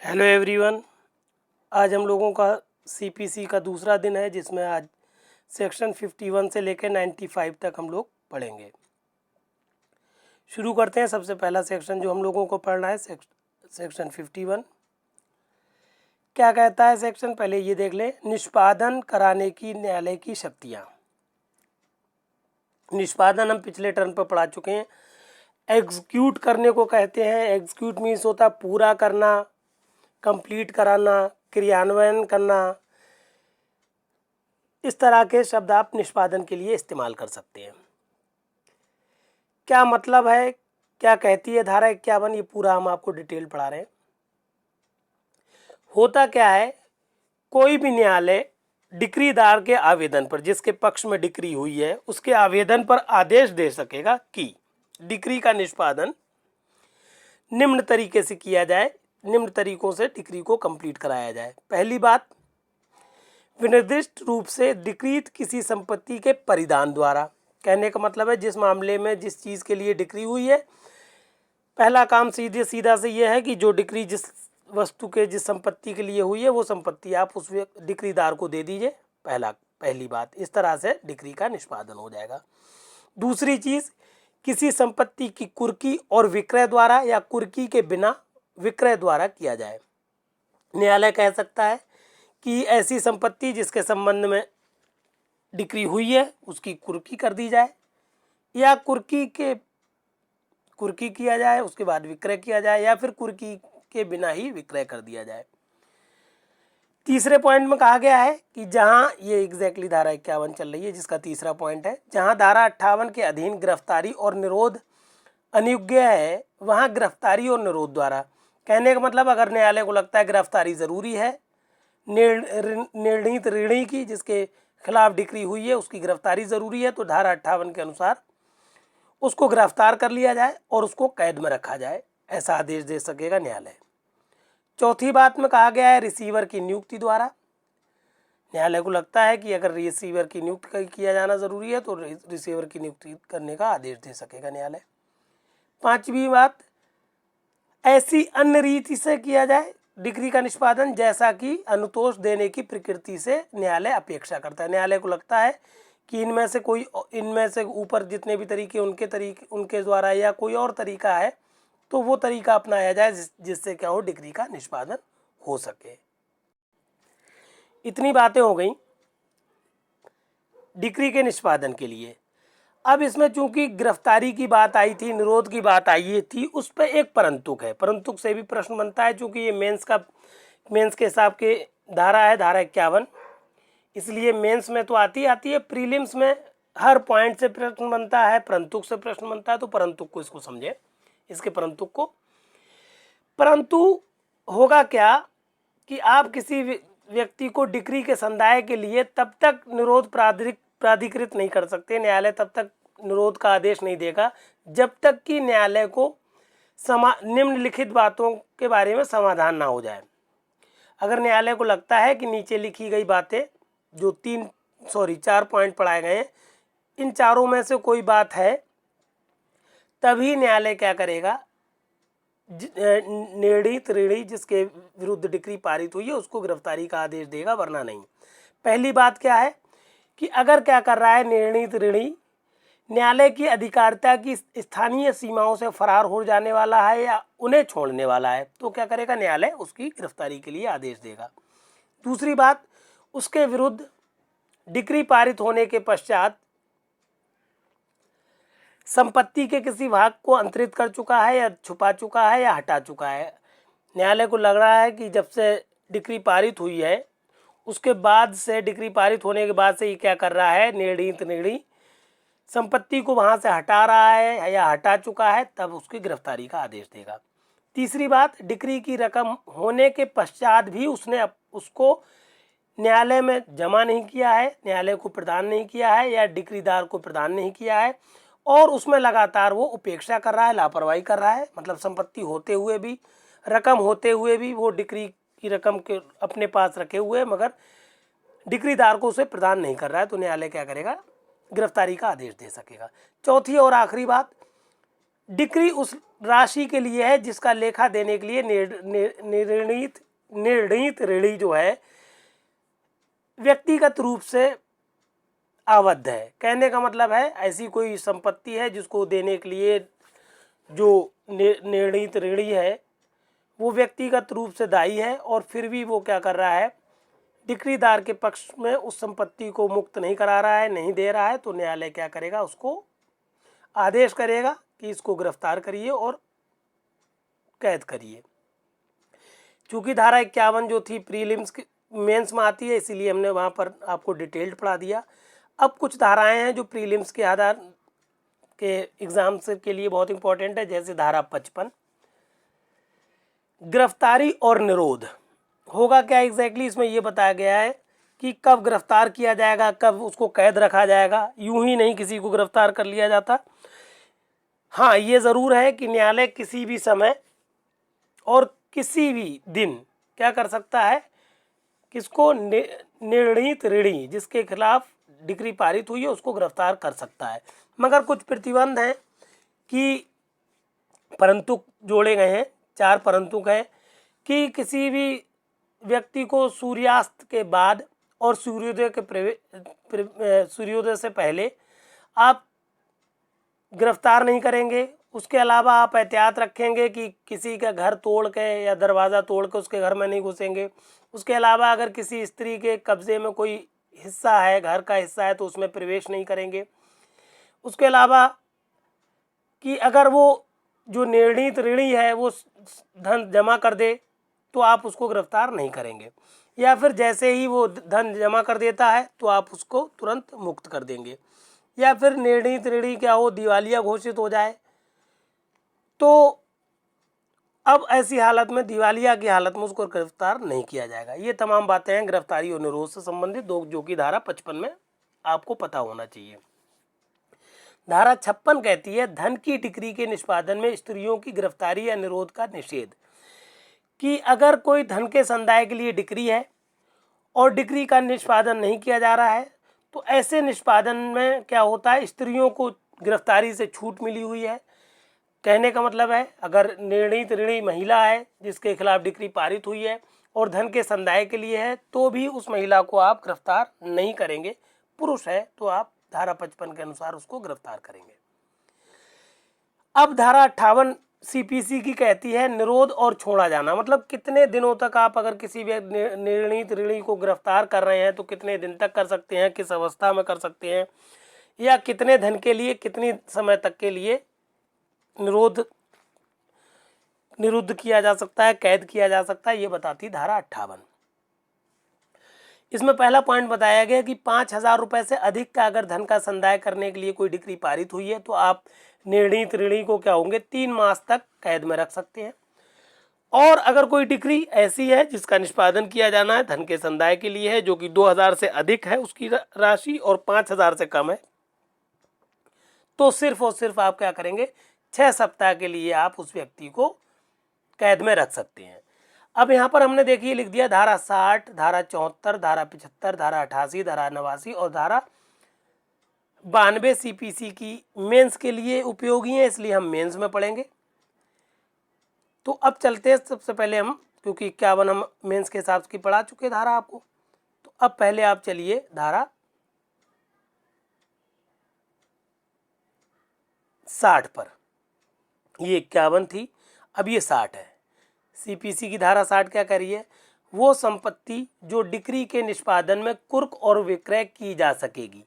Hello everyone. आज हम लोगों का सीपीसी का दूसरा दिन है, जिसमें आज सेक्शन 51 से लेकर 95 तक हम लोग पढ़ेंगे। शुरू करते हैं। सबसे पहला सेक्शन जो हम लोगों को पढ़ना है सेक्शन 51। क्या कहता है सेक्शन, पहले ये देख लें। निष्पादन कराने की न्यायालय की शक्तियाँ। निष्पादन हम पिछले टर्म पर पढ़ा चुके हैं। एग्जीक्यूट करने को कहते हैं। एग्जीक्यूट मीन्स होता है पूरा करना, कंप्लीट कराना, क्रियान्वयन करना। इस तरह के शब्द आप निष्पादन के लिए इस्तेमाल कर सकते हैं। क्या मतलब है, क्या कहती है धारा 51, ये पूरा हम आपको डिटेल पढ़ा रहे हैं। होता क्या है, कोई भी न्यायालय डिक्रीदार के आवेदन पर, जिसके पक्ष में डिक्री हुई है, उसके आवेदन पर आदेश दे सकेगा कि डिक्री का निष्पादन निम्न तरीके से किया जाए, निम्न तरीकों से डिक्री को कंप्लीट कराया जाए। पहली बात, विनिर्दिष्ट रूप से डिक्रीत किसी संपत्ति के परिधान द्वारा। कहने का मतलब है, जिस मामले में जिस चीज़ के लिए डिक्री हुई है, पहला काम सीधा से यह है कि जो डिक्री जिस वस्तु के जिस संपत्ति के लिए हुई है, वो संपत्ति आप उस डिक्रीदार को दे दीजिए। पहली बात, इस तरह से डिक्री का निष्पादन हो जाएगा। दूसरी चीज़, किसी संपत्ति की कुर्की और विक्रय द्वारा या कुर्की के बिना विक्रय द्वारा किया जाए। न्यायालय कह सकता है कि ऐसी संपत्ति जिसके संबंध में डिक्री हुई है, उसकी कुर्की कर दी जाए, या कुर्की किया जाए, उसके बाद विक्रय किया जाए, या फिर कुर्की के बिना ही विक्रय कर दिया जाए। तीसरे पॉइंट में कहा गया है कि जहां, ये एग्जैक्टली धारा 51 चल रही है, जिसका तीसरा पॉइंट है, जहां धारा 58 के अधीन गिरफ्तारी और निरोध अनियोग्य है, वहां गिरफ्तारी और निरोध द्वारा। कहने का मतलब, अगर न्यायालय को लगता है गिरफ्तारी जरूरी है, निर्णीत ऋणी की जिसके खिलाफ डिक्री हुई है, उसकी गिरफ्तारी जरूरी है, तो धारा 58 के अनुसार उसको गिरफ्तार कर लिया जाए और उसको कैद में रखा जाए। ऐसा आदेश दे सकेगा न्यायालय। चौथी बात में कहा गया है रिसीवर की नियुक्ति द्वारा। न्यायालय को लगता है कि अगर रिसीवर की नियुक्ति किया जाना जरूरी है, तो रिसीवर की नियुक्ति करने का आदेश दे सकेगा न्यायालय। पांचवी बात, ऐसी अन्य रीति से किया जाए डिक्री का निष्पादन जैसा कि अनुतोष देने की प्रकृति से न्यायालय अपेक्षा करता है। न्यायालय को लगता है कि इनमें से ऊपर जितने भी तरीके उनके द्वारा या कोई और तरीका है, तो वो तरीका अपनाया जाए जिससे क्या हो, डिक्री का निष्पादन हो सके। इतनी बातें हो गई डिक्री के निष्पादन के लिए। अब इसमें चूंकि गिरफ्तारी की बात आई थी, निरोध की बात आई थी, उस पर एक परंतुक है। परंतुक से भी प्रश्न बनता है, चूंकि ये मेंस के हिसाब के धारा है, धारा 51, इसलिए मेंस में तो आती है। प्रीलिम्स में हर पॉइंट से प्रश्न बनता है, परंतुक से प्रश्न बनता है। तो परंतुक को इसको समझे, इसके परंतुक को। परंतु होगा क्या कि आप किसी व्यक्ति को डिक्री के संदाय के लिए तब तक निरोध प्राधिकृत नहीं कर सकते, न्यायालय तब तक निरोध का आदेश नहीं देगा जब तक कि न्यायालय को निम्नलिखित बातों के बारे में समाधान ना हो जाए। अगर न्यायालय को लगता है कि नीचे लिखी गई बातें, जो 4 पॉइंट पढ़ाए गए हैं, इन चारों में से कोई बात है, तभी न्यायालय क्या करेगा, निर्णीत ऋणी जिसके विरुद्ध डिक्री पारित हुई है, उसको गिरफ्तारी का आदेश देगा, वरना नहीं। पहली बात क्या है कि अगर क्या कर रहा है निर्णीत ऋणी, न्यायालय की अधिकारिता की स्थानीय सीमाओं से फरार हो जाने वाला है या उन्हें छोड़ने वाला है, तो क्या करेगा, न्यायालय उसकी गिरफ्तारी के लिए आदेश देगा। दूसरी बात, उसके विरुद्ध डिक्री पारित होने के पश्चात संपत्ति के किसी भाग को अंतरित कर चुका है या छुपा चुका है या हटा चुका है। न्यायालय को लग रहा है कि जब से डिक्री पारित हुई है, उसके बाद से, डिक्री पारित होने के बाद से ये क्या कर रहा है, निर्णय संपत्ति को वहाँ से हटा रहा है या हटा चुका है, तब उसकी गिरफ्तारी का आदेश देगा। तीसरी बात, डिक्री की रकम होने के पश्चात भी उसने उसको न्यायालय में जमा नहीं किया है, न्यायालय को प्रदान नहीं किया है, या डिक्रीदार को प्रदान नहीं किया है, और उसमें लगातार वो उपेक्षा कर रहा है, लापरवाही कर रहा है। मतलब संपत्ति होते हुए भी, रकम होते हुए भी वो डिक्री की रकम के अपने पास रखे हुए है, मगर डिक्रीदार को उसे प्रदान नहीं कर रहा है, तो न्यायालय क्या करेगा, गिरफ्तारी का आदेश दे सकेगा। चौथी और आखिरी बात, डिक्री उस राशि के लिए है जिसका लेखा देने के लिए निर्णीत ऋणी जो है व्यक्तिगत रूप से आबद्ध है। कहने का मतलब है ऐसी कोई संपत्ति है जिसको देने के लिए जो निर्णीत ऋणी है वो व्यक्तिगत रूप से दायी है, और फिर भी वो क्या कर रहा है, डिक्रीदार के पक्ष में उस संपत्ति को मुक्त नहीं करा रहा है, नहीं दे रहा है, तो न्यायालय क्या करेगा, उसको आदेश करेगा कि इसको गिरफ्तार करिए और कैद करिए। चूंकि धारा 51 जो थी प्रीलिम्स मेंस में आती है, इसीलिए हमने वहाँ पर आपको डिटेल्ड पढ़ा दिया। अब कुछ धाराएं हैं जो प्रीलिम्स के आधार के एग्जाम से के लिए बहुत इंपॉर्टेंट है, जैसे धारा 55 गिरफ्तारी और निरोध। होगा क्या एग्जैक्टली इसमें ये बताया गया है कि कब गिरफ्तार किया जाएगा, कब उसको कैद रखा जाएगा। यूं ही नहीं किसी को गिरफ्तार कर लिया जाता। हाँ, ये ज़रूर है कि न्यायालय किसी भी समय और किसी भी दिन क्या कर सकता है, किसको, निर्णीत ऋणी जिसके खिलाफ डिक्री पारित हुई है उसको गिरफ्तार कर सकता है। मगर कुछ प्रतिबंध हैं कि परंतु जोड़े गए हैं, 4 परंतु हैं कि किसी भी व्यक्ति को सूर्यास्त के बाद और सूर्योदय से पहले आप गिरफ्तार नहीं करेंगे। उसके अलावा आप एहतियात रखेंगे कि किसी का घर तोड़ के या दरवाज़ा तोड़ के उसके घर में नहीं घुसेंगे। उसके अलावा अगर किसी स्त्री के कब्जे में कोई हिस्सा है, घर का हिस्सा है, तो उसमें प्रवेश नहीं करेंगे। उसके अलावा कि अगर वो जो निर्णीत ऋणी है वो धन जमा कर दे तो आप उसको गिरफ्तार नहीं करेंगे, या फिर जैसे ही वो धन जमा कर देता है तो आप उसको तुरंत मुक्त कर देंगे, या फिर निर्णीत ऋणी क्या हो, दिवालिया घोषित हो जाए, तो अब ऐसी हालत में, दिवालिया की हालत में उसको गिरफ्तार नहीं किया जाएगा। ये तमाम बातें हैं गिरफ्तारी और निरोध से संबंधित जो कि धारा 55 में आपको पता होना चाहिए। धारा 56 कहती है धन की डिक्री के निष्पादन में स्त्रियों की गिरफ्तारी या निरोध का निषेध। कि अगर कोई धन के संदाय के लिए डिक्री है और डिक्री का निष्पादन नहीं किया जा रहा है, तो ऐसे निष्पादन में क्या होता है, स्त्रियों को गिरफ्तारी से छूट मिली हुई है। कहने का मतलब है अगर निर्णीत ऋणी महिला है जिसके खिलाफ डिक्री पारित हुई है और धन के संदाय के लिए है, तो भी उस महिला को आप गिरफ्तार नहीं करेंगे। पुरुष है तो आप धारा 55 के अनुसार उसको गिरफ्तार करेंगे। अब धारा 58 सीपीसी की कहती है निरोध और छोड़ा जाना। मतलब कितने दिनों तक आप अगर किसी भी निर्णीत ऋणी को गिरफ्तार कर रहे हैं तो कितने दिन तक कर सकते हैं, किस अवस्था में कर सकते हैं, या कितने धन के लिए कितनी समय तक के लिए निरुद्ध किया जा सकता है, कैद किया जा सकता है, ये बताती धारा 58। इसमें पहला पॉइंट बताया गया कि 5,000 रुपये से अधिक का अगर धन का संदाय करने के लिए कोई डिक्री पारित हुई है तो आप निर्णीत ऋणी को क्या होंगे, 3 मास तक कैद में रख सकते हैं। और अगर कोई डिक्री ऐसी है जिसका निष्पादन किया जाना है धन के संदाय के लिए है, जो कि 2,000 से अधिक है उसकी राशि और 5,000 से कम है, तो सिर्फ और सिर्फ आप क्या करेंगे, 6 सप्ताह के लिए आप उस व्यक्ति को कैद में रख सकते हैं। अब यहाँ पर हमने देखिए लिख दिया धारा 60, धारा 74, धारा 75, धारा 88, धारा 89 और धारा 92 सीपीसी की मेंस के लिए उपयोगी है, इसलिए हम मेंस में पढ़ेंगे। तो अब चलते हैं, सबसे पहले हम, क्योंकि 51 हम मेंस के हिसाब से पढ़ा चुके धारा आपको, तो अब पहले आप चलिए धारा 60 पर। ये 51 थी, अब ये 60 है। सीपीसी की धारा 60 क्या कह रही है, वो संपत्ति जो डिक्री के निष्पादन में कुर्क और विक्रय की जा सकेगी।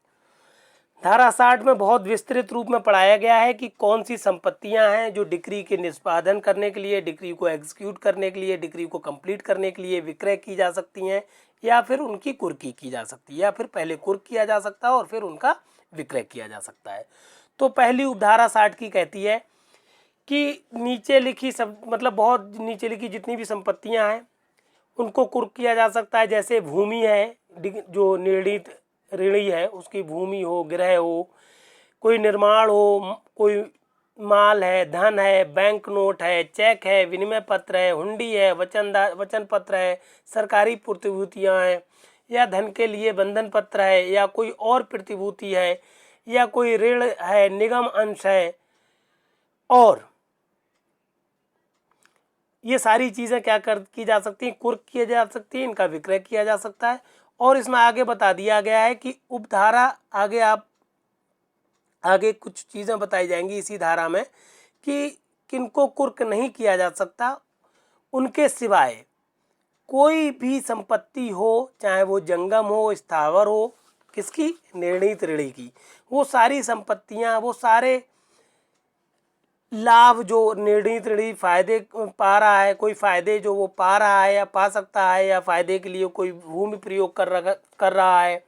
धारा 60 में बहुत विस्तृत रूप में पढ़ाया गया है कि कौन सी संपत्तियां हैं जो डिक्री के निष्पादन करने के लिए, डिक्री को एग्जीक्यूट करने के लिए, डिक्री को कंप्लीट करने के लिए विक्रय की जा सकती हैं, या फिर उनकी कुर्की की जा सकती है, या फिर पहले कुर्क किया जा सकता है और फिर उनका विक्रय किया जा सकता है। तो पहली उपधारा 60 की कहती है कि नीचे लिखी सब, मतलब बहुत नीचे लिखी जितनी भी संपत्तियां हैं उनको कुर्क किया जा सकता है। जैसे भूमि है, जो निर्णीत ऋणी है उसकी भूमि हो, गृह हो, कोई निर्माण हो, कोई माल है, धन है, बैंक नोट है, चेक है, विनिमय पत्र है, हुंडी है, वचन पत्र है, सरकारी प्रतिभूतियाँ हैं, या धन के लिए बंधन पत्र है, या कोई और प्रतिभूति है, या कोई ऋण है, निगम अंश है, और ये सारी चीज़ें क्या की जा सकती हैं, कुर्क किया जा सकती है, इनका विक्रय किया जा सकता है। और इसमें आगे बता दिया गया है कि उपधारा आगे कुछ चीज़ें बताई जाएंगी इसी धारा में कि किनको कुर्क नहीं किया जा सकता, उनके सिवाय कोई भी संपत्ति हो, चाहे वो जंगम हो, स्थावर हो, किसकी, निर्णीत ऋणी की, वो सारी संपत्तियां, वो सारे लाभ जो निर्णीत ऋणी फायदे पा रहा है, कोई फायदे जो वो पा रहा है या पा सकता है, या फायदे के लिए कोई भूमि प्रयोग कर रहा है,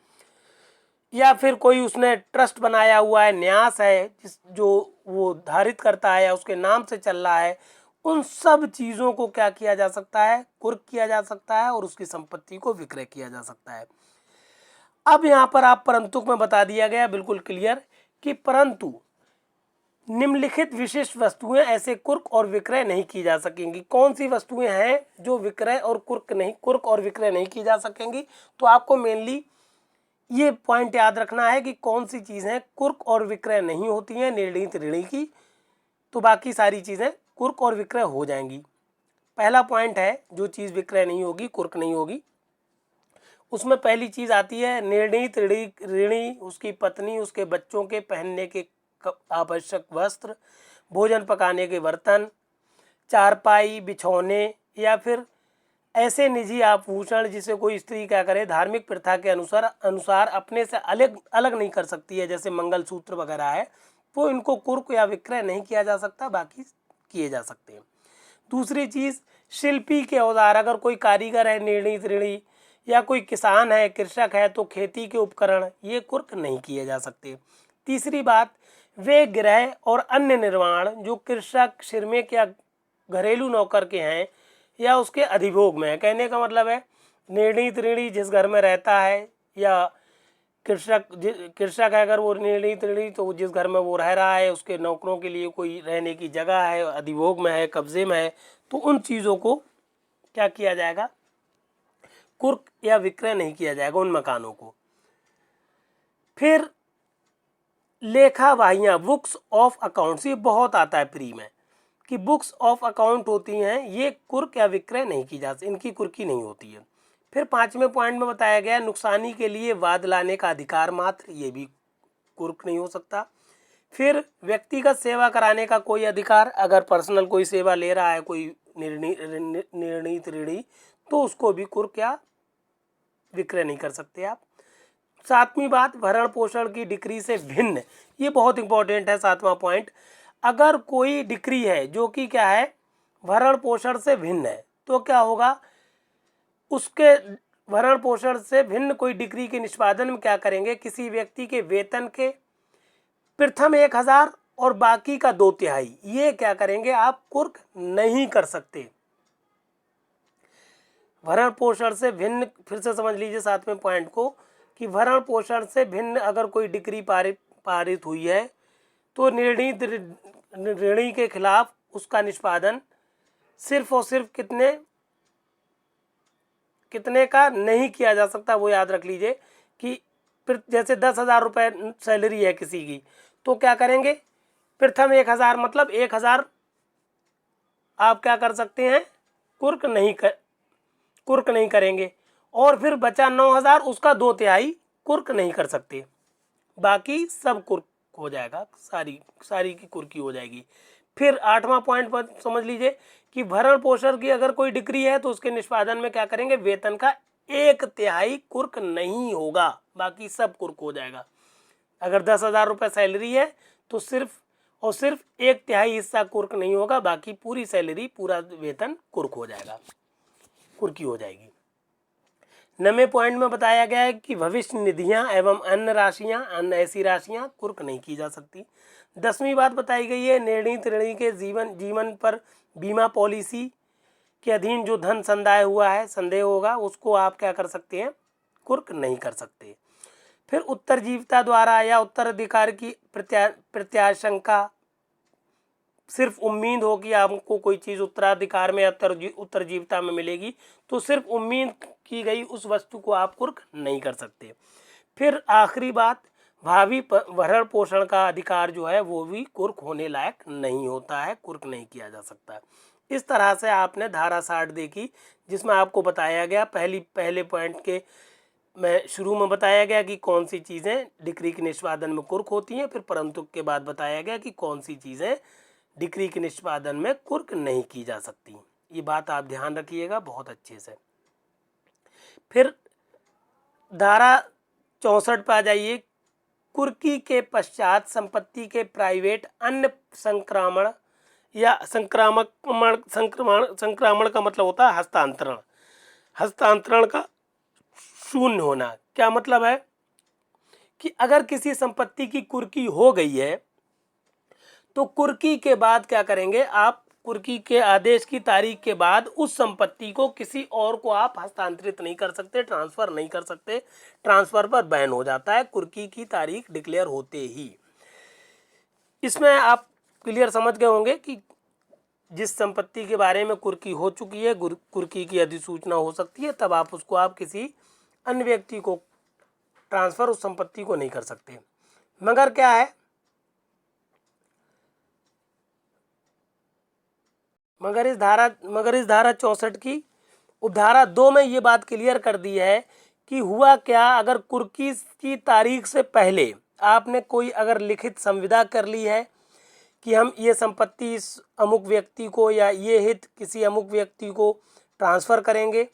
या फिर कोई उसने ट्रस्ट बनाया हुआ है, न्यास है जो वो धारित करता है या उसके नाम से चल रहा है, उन सब चीज़ों को क्या किया जा सकता है, कुर्क किया जा सकता है और उसकी संपत्ति को विक्रय किया जा सकता है। अब यहाँ पर आप परंतु में बता दिया गया बिल्कुल क्लियर कि परंतु निम्नलिखित विशिष्ट वस्तुएं ऐसे कुर्क और विक्रय नहीं की जा सकेंगी। कौन सी वस्तुएं हैं जो विक्रय और कुर्क और विक्रय नहीं की जा सकेंगी? तो आपको मेनली ये पॉइंट याद रखना है कि कौन सी चीज़ें कुर्क और विक्रय नहीं होती हैं निर्णीत ऋणी की, तो बाकी सारी चीज़ें कुर्क और विक्रय हो जाएंगी। पहला पॉइंट है जो चीज़ विक्रय नहीं होगी, कुर्क नहीं होगी, उसमें पहली चीज़ आती है निर्णीत ऋणी, उसकी पत्नी, उसके बच्चों के पहनने के आवश्यक वस्त्र, भोजन पकाने के बर्तन, चारपाई, बिछौने, या फिर ऐसे निजी आभूषण जिसे कोई स्त्री क्या करे, धार्मिक प्रथा के अनुसार अपने से अलग नहीं कर सकती है, जैसे मंगलसूत्र वगैरह है, तो इनको कुर्क या विक्रय नहीं किया जा सकता, बाकी किए जा सकते हैं। दूसरी चीज़ शिल्पी के औजार, अगर कोई कारीगर है निर्णीत ऋणी, या कोई किसान है, कृषक है, तो खेती के उपकरण ये कुर्क नहीं किए जा सकते। तीसरी बात, वे गृह और अन्य निर्माण जो कृषक, श्रमिक या घरेलू नौकर के हैं या उसके अधिभोग में है। कहने का मतलब है निर्णीत ऋणी जिस घर में रहता है, या कृषक है अगर वो निर्णीत ऋणी, तो जिस घर में वो रह रहा है उसके नौकरों के लिए कोई रहने की जगह है, अधिभोग में है, कब्जे में है, तो उन चीज़ों को क्या किया जाएगा, कुर्क या विक्रय नहीं किया जाएगा उन मकानों को। फिर लेखा वाहियाँ, बुक्स ऑफ अकाउंट्स, ये बहुत आता है प्री में कि बुक्स ऑफ अकाउंट होती हैं, ये कुर्क या विक्रय नहीं की जा सकती, इनकी कुर्की नहीं होती है। फिर 5वें पॉइंट में बताया गया नुकसानी के लिए वाद लाने का अधिकार मात्र, ये भी कुर्क नहीं हो सकता। फिर व्यक्तिगत सेवा कराने का कोई अधिकार, अगर पर्सनल कोई सेवा ले रहा है कोई निर्णीत ऋणी, तो उसको भी कुर्क या विक्रय नहीं कर सकते आप। 7वीं बात, भरण पोषण की डिक्री से भिन्न, ये बहुत इंपॉर्टेंट है 7वां पॉइंट। अगर कोई डिक्री है जो कि क्या है, भरण पोषण से भिन्न है, तो क्या होगा, उसके भरण पोषण से भिन्न कोई डिक्री के निष्पादन में क्या करेंगे, किसी व्यक्ति के वेतन के प्रथम 1000 और बाकी का 2/3, ये क्या करेंगे आप कुर्क नहीं कर सकते। भरण पोषण से भिन्न, फिर से समझ लीजिए 7वें पॉइंट को, कि भरण पोषण से भिन्न अगर कोई डिक्री पारित हुई है तो निर्णीत ऋणी के खिलाफ उसका निष्पादन सिर्फ और सिर्फ कितने का नहीं किया जा सकता, वो याद रख लीजिए कि जैसे 10,000 रुपये सैलरी है किसी की, तो क्या करेंगे, प्रथम 1000 मतलब 1000 आप क्या कर सकते हैं, कुर्क नहीं करेंगे, और फिर बचा 9000, उसका 2/3 कुर्क नहीं कर सकते, बाकी सब कुर्क हो जाएगा, सारी की कुर्की हो जाएगी। फिर 8वां पॉइंट पर समझ लीजिए कि भरण पोषण की अगर कोई डिक्री है तो उसके निष्पादन में क्या करेंगे, वेतन का 1/3 कुर्क नहीं होगा, बाकी सब कुर्क हो जाएगा। अगर 10,000 रुपये सैलरी है तो सिर्फ 1/3 हिस्सा कुर्क नहीं होगा, बाकी पूरी सैलरी, पूरा वेतन कुर्क हो जाएगा, कुर्की हो जाएगी। 9वें पॉइंट में बताया गया है कि भविष्य निधियां एवं अन्य ऐसी राशियां कुर्क नहीं की जा सकती। 10वीं बात बताई गई है, निर्णीत ऋणी के जीवन पर बीमा पॉलिसी के अधीन जो धन संदेह होगा उसको आप क्या कर सकते हैं, कुर्क नहीं कर सकते। फिर उत्तरजीविता द्वारा या उत्तराधिकार की प्रत्याशंका, सिर्फ उम्मीद हो कि आपको कोई चीज़ उत्तराधिकार में या उत्तरजीविता में मिलेगी, तो सिर्फ उम्मीद की गई उस वस्तु को आप कुर्क नहीं कर सकते। फिर आखिरी बात, भावी भरण पोषण का अधिकार जो है वो भी कुर्क होने लायक नहीं होता है, कुर्क नहीं किया जा सकता। इस तरह से आपने धारा 60 देखी, जिसमें आपको बताया गया पहले पॉइंट के में शुरू में बताया गया कि कौन सी चीज़ें डिक्री के निष्पादन में कुर्क होती हैं, फिर परंतु के बाद बताया गया कि कौन सी चीज़ें डिक्री के निष्पादन में कुर्क नहीं की जा सकती। ये बात आप ध्यान रखिएगा बहुत अच्छे से। फिर धारा 64 पे आ जाइए। कुर्की के पश्चात संपत्ति के प्राइवेट अन्य संक्रामण या संक्रामण का मतलब होता है हस्तांतरण। हस्तांतरण का शून्य होना। क्या मतलब है कि अगर किसी संपत्ति की कुर्की हो गई है तो कुर्की के बाद क्या करेंगे आप, कुर्की के आदेश की तारीख के बाद उस संपत्ति को किसी और को आप हस्तांतरित नहीं कर सकते, ट्रांसफर नहीं कर सकते। ट्रांसफर पर बैन हो जाता है कुर्की की तारीख डिक्लेयर होते ही। इसमें आप क्लियर समझ गए होंगे कि जिस संपत्ति के बारे में कुर्की हो चुकी है, कुर्की की अधिसूचना हो सकती है, तब आप उसको आप किसी अन्य व्यक्ति को ट्रांसफर उस संपत्ति को नहीं कर सकते। मगर क्या है, मगर इस धारा 64 की उपधारा 2 में ये बात क्लियर कर दी है कि हुआ क्या, अगर कुर्की की तारीख से पहले आपने कोई अगर लिखित संविदा कर ली है कि हम ये संपत्ति इस अमुक व्यक्ति को या ये हित किसी अमुक व्यक्ति को ट्रांसफ़र करेंगे,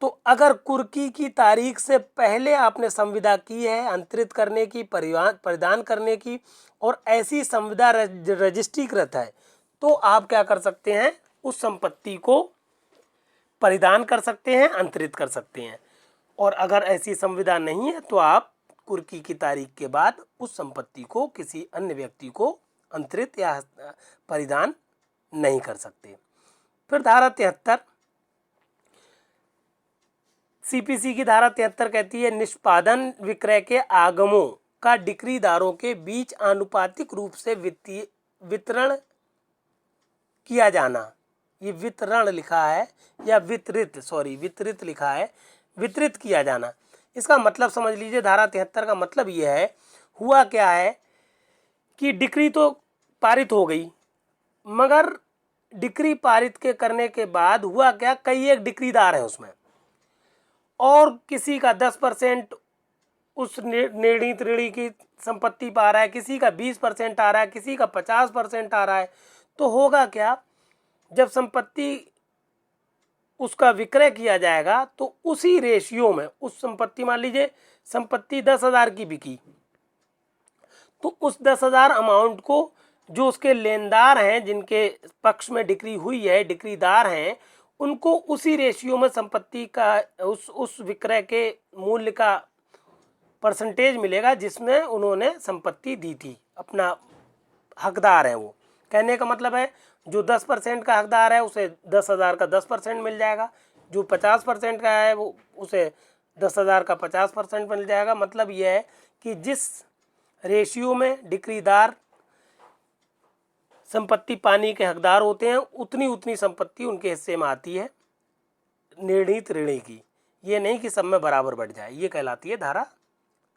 तो अगर कुर्की की तारीख से पहले आपने संविदा की है अंतरित करने की, परिधान करने की, और ऐसी संविदा रजिस्ट्रीकृत है, तो आप क्या कर सकते हैं, उस संपत्ति को परिधान कर सकते हैं, अंतरित कर सकते हैं। और अगर ऐसी संविदा नहीं है तो आप कुर्की की तारीख के बाद उस संपत्ति को किसी अन्य व्यक्ति को अंतरित या परिधान नहीं कर सकते। फिर धारा 73 सीपीसी की धारा 73 कहती है निष्पादन विक्रय के आगमों का डिक्रीदारों के बीच आनुपातिक रूप से वितरण किया जाना। ये वितरण लिखा है या वितरित लिखा है, वितरित किया जाना। इसका मतलब समझ लीजिए, धारा 73 का मतलब ये है, हुआ क्या है कि डिक्री तो पारित हो गई, मगर डिक्री पारित के करने के बाद हुआ क्या, कई एक डिक्रीदार है उसमें, और किसी का 10% उस निर्णीत ऋणी की संपत्ति पा रहा है, किसी का 20% आ रहा है, किसी का 50% आ रहा है। तो होगा क्या, जब संपत्ति उसका विक्रय किया जाएगा तो उसी रेशियो में उस संपत्ति, मान लीजिए संपत्ति 10,000 की बिकी, तो उस 10,000 अमाउंट को जो उसके लेनदार हैं, जिनके पक्ष में डिक्री हुई है, डिक्रीदार हैं, उनको उसी रेशियो में संपत्ति का उस विक्रय के मूल्य का परसेंटेज मिलेगा जिसमें उन्होंने संपत्ति दी थी, अपना हकदार है वो। कहने का मतलब है जो 10% का हकदार है उसे 10,000 का 10% मिल जाएगा, जो 50% का है वो उसे 10,000 का 50% मिल जाएगा। मतलब यह है कि जिस रेशियो में डिक्रीदार संपत्ति पाने के हकदार होते हैं उतनी संपत्ति उनके हिस्से में आती है निर्णीत ऋणी की। ये नहीं कि सब में बराबर बढ़ जाए, ये कहलाती है धारा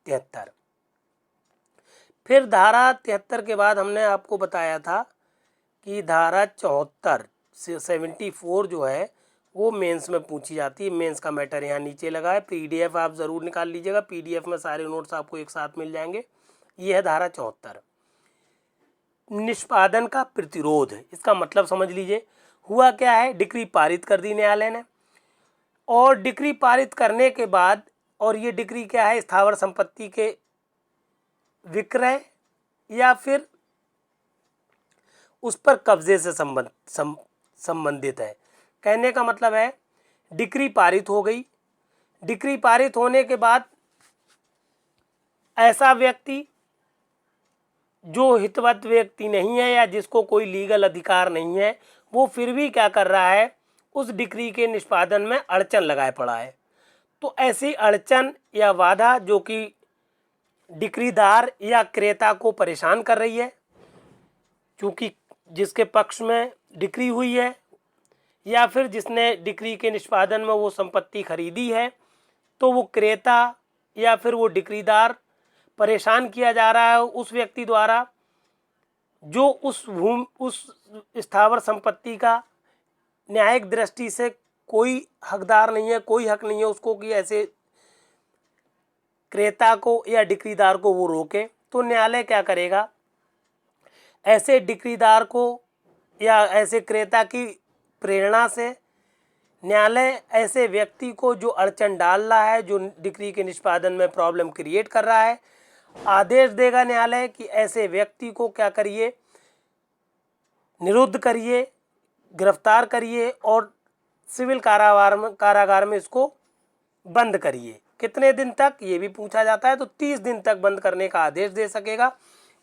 73। फिर धारा 73 के बाद हमने आपको बताया था कि धारा 74 से 74 जो है वो मेंस में पूछी जाती है। मेंस का मैटर यहाँ नीचे लगा है, पीडीएफ आप ज़रूर निकाल लीजिएगा, पीडीएफ में सारे नोट्स आपको एक साथ मिल जाएंगे। ये है धारा 74, निष्पादन का प्रतिरोध। इसका मतलब समझ लीजिए, हुआ क्या है, डिक्री पारित कर दी न्यायालय ने, और डिक्री पारित करने के बाद, और ये डिक्री क्या है, स्थावर संपत्ति के विक्रय या फिर उस पर कब्जे से संबंधित है। कहने का मतलब है डिक्री पारित हो गई, डिक्री पारित होने के बाद ऐसा व्यक्ति जो हितवत व्यक्ति नहीं है या जिसको कोई लीगल अधिकार नहीं है, वो फिर भी क्या कर रहा है, उस डिक्री के निष्पादन में अड़चन लगाए पड़ा है। तो ऐसी अड़चन या बाधा जो कि डिक्रीदार या क्रेता को परेशान कर रही है, क्योंकि जिसके पक्ष में डिक्री हुई है या फिर जिसने डिक्री के निष्पादन में वो संपत्ति खरीदी है, तो वो क्रेता या फिर वो डिक्रीदार परेशान किया जा रहा है उस व्यक्ति द्वारा जो उस स्थावर संपत्ति का न्यायिक दृष्टि से कोई हकदार नहीं है, कोई हक नहीं है उसको कि ऐसे क्रेता को या डिक्रीदार को वो रोके, तो न्यायालय क्या करेगा, ऐसे डिक्रीदार को या ऐसे क्रेता की प्रेरणा से न्यायालय ऐसे व्यक्ति को जो अड़चन डाल रहा है, जो डिक्री के निष्पादन में प्रॉब्लम क्रिएट कर रहा है, आदेश देगा न्यायालय कि ऐसे व्यक्ति को क्या करिए, निरुद्ध करिए, गिरफ्तार करिए और सिविल कारागार में इसको बंद करिए। कितने दिन तक, ये भी पूछा जाता है, तो 30 दिन तक बंद करने का आदेश दे सकेगा।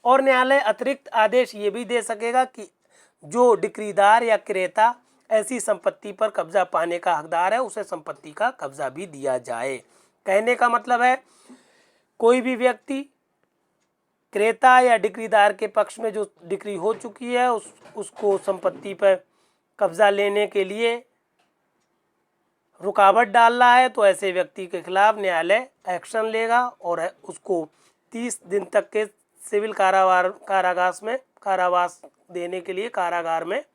और न्यायालय अतिरिक्त आदेश ये भी दे सकेगा कि जो डिक्रीदार या क्रेता ऐसी संपत्ति पर कब्जा पाने का हकदार है उसे संपत्ति का कब्जा भी दिया जाए। कहने का मतलब है कोई भी व्यक्ति क्रेता या डिक्रीदार के पक्ष में जो डिक्री हो चुकी है उसको संपत्ति पर कब्जा लेने के लिए रुकावट डाल रहा है, तो ऐसे व्यक्ति के खिलाफ न्यायालय एक्शन लेगा और उसको 30 दिन तक के सिविल कारावास देने के लिए कारागार में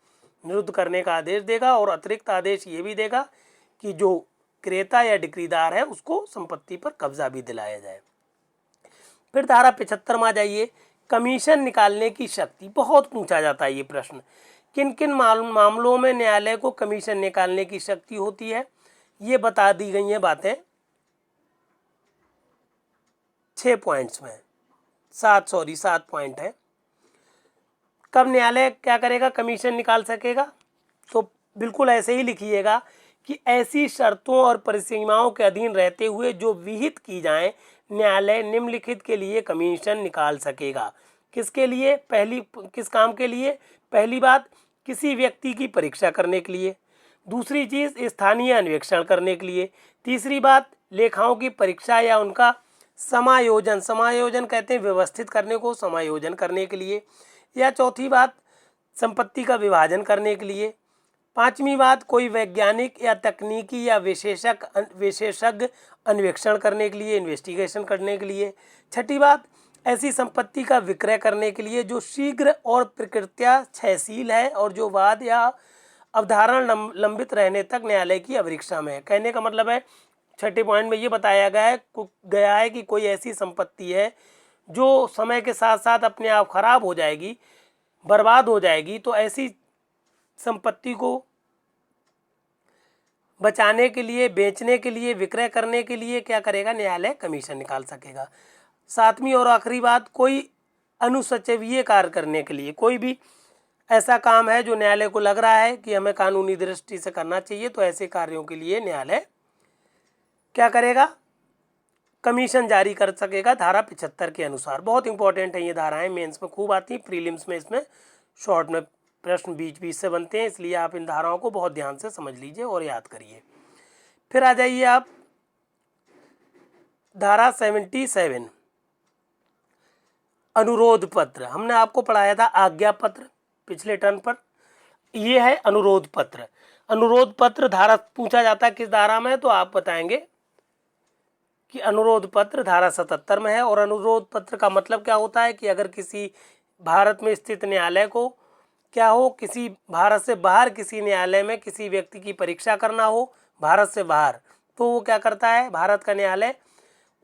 निरुद्ध करने का आदेश देगा। और अतिरिक्त आदेश ये भी देगा कि जो क्रेता या डिक्रीदार है उसको संपत्ति पर कब्जा भी दिलाया जाए। फिर धारा 75 में आ जाइए, कमीशन निकालने की शक्ति। बहुत पूछा जाता है ये प्रश्न, किन किन मामलों में न्यायालय को कमीशन निकालने की शक्ति होती है, ये बता दी गई हैं बातें 6 पॉइंट्स में, 7 पॉइंट है। कब न्यायालय क्या करेगा, कमीशन निकाल सकेगा, तो बिल्कुल ऐसे ही लिखिएगा कि ऐसी शर्तों और परिसीमाओं के अधीन रहते हुए जो विहित की जाएं, न्यायालय निम्नलिखित के लिए कमीशन निकाल सकेगा। किसके लिए, किस काम के लिए, पहली बात किसी व्यक्ति की परीक्षा करने के लिए, दूसरी चीज़ स्थानीय अन्वेषण करने के लिए, तीसरी बात लेखाओं की परीक्षा या उनका समायोजन कहते हैं व्यवस्थित करने को, समायोजन करने के लिए, या चौथी बात संपत्ति का विभाजन करने के लिए, पांचवी बात कोई वैज्ञानिक या तकनीकी या विशेषज्ञ अन्वेषण करने के लिए, इन्वेस्टिगेशन करने के लिए, छठी बात ऐसी संपत्ति का विक्रय करने के लिए जो शीघ्र और प्रकृत्या क्षयशील है और जो वाद या अवधारण लंबित रहने तक न्यायालय की अभिरक्षा में है। कहने का मतलब है छठे पॉइंट में ये बताया गया है कि कोई ऐसी संपत्ति है जो समय के साथ साथ अपने आप खराब हो जाएगी, बर्बाद हो जाएगी, तो ऐसी संपत्ति को बचाने के लिए, बेचने के लिए, विक्रय करने के लिए क्या करेगा, न्यायालय कमीशन निकाल सकेगा। सातवीं और आखिरी बात, कोई अनुसचवीय कार्य करने के लिए, कोई भी ऐसा काम है जो न्यायालय को लग रहा है कि हमें कानूनी दृष्टि से करना चाहिए, तो ऐसे कार्यों के लिए न्यायालय क्या करेगा, कमीशन जारी कर सकेगा धारा 75 के अनुसार। बहुत इंपॉर्टेंट है ये धाराएं, मेंस में खूब आती, प्रीलिम्स में इसमें शॉर्ट में प्रश्न बीच से बनते हैं, इसलिए आप इन धाराओं को बहुत ध्यान से समझ लीजिए और याद करिए। फिर आ जाइए आप धारा 77, अनुरोध पत्र। हमने आपको पढ़ाया था आज्ञा पत्र पिछले टर्न पर, ये है अनुरोध पत्र। अनुरोध पत्र धारा पूछा जाता है किस धारा में, तो आप बताएंगे कि अनुरोध पत्र धारा 77 में है। और अनुरोध पत्र का मतलब क्या होता है कि अगर किसी भारत में स्थित न्यायालय को क्या हो, किसी भारत से बाहर किसी न्यायालय में किसी व्यक्ति की परीक्षा करना हो भारत से बाहर, तो वो क्या करता है, भारत का न्यायालय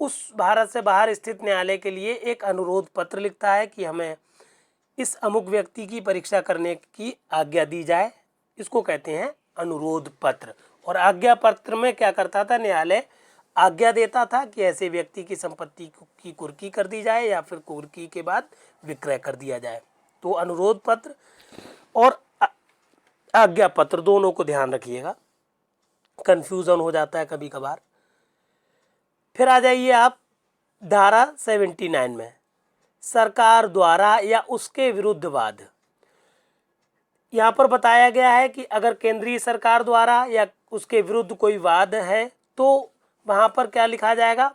उस भारत से बाहर स्थित न्यायालय के लिए एक अनुरोध पत्र लिखता है कि हमें इस अमुक व्यक्ति की परीक्षा करने की आज्ञा दी जाए, इसको कहते हैं अनुरोध पत्र। और आज्ञा पत्र में क्या करता था, न्यायालय आज्ञा देता था कि ऐसे व्यक्ति की संपत्ति की कुर्की कर दी जाए या फिर कुर्की के बाद विक्रय कर दिया जाए। तो अनुरोध पत्र और आज्ञा पत्र दोनों को ध्यान रखिएगा, कंफ्यूजन हो जाता है कभी कभार। फिर आ जाइए आप धारा 79 में, सरकार द्वारा या उसके विरुद्ध वाद। यहाँ पर बताया गया है कि अगर केंद्रीय सरकार द्वारा या उसके विरुद्ध कोई वाद है तो वहाँ पर क्या लिखा जाएगा,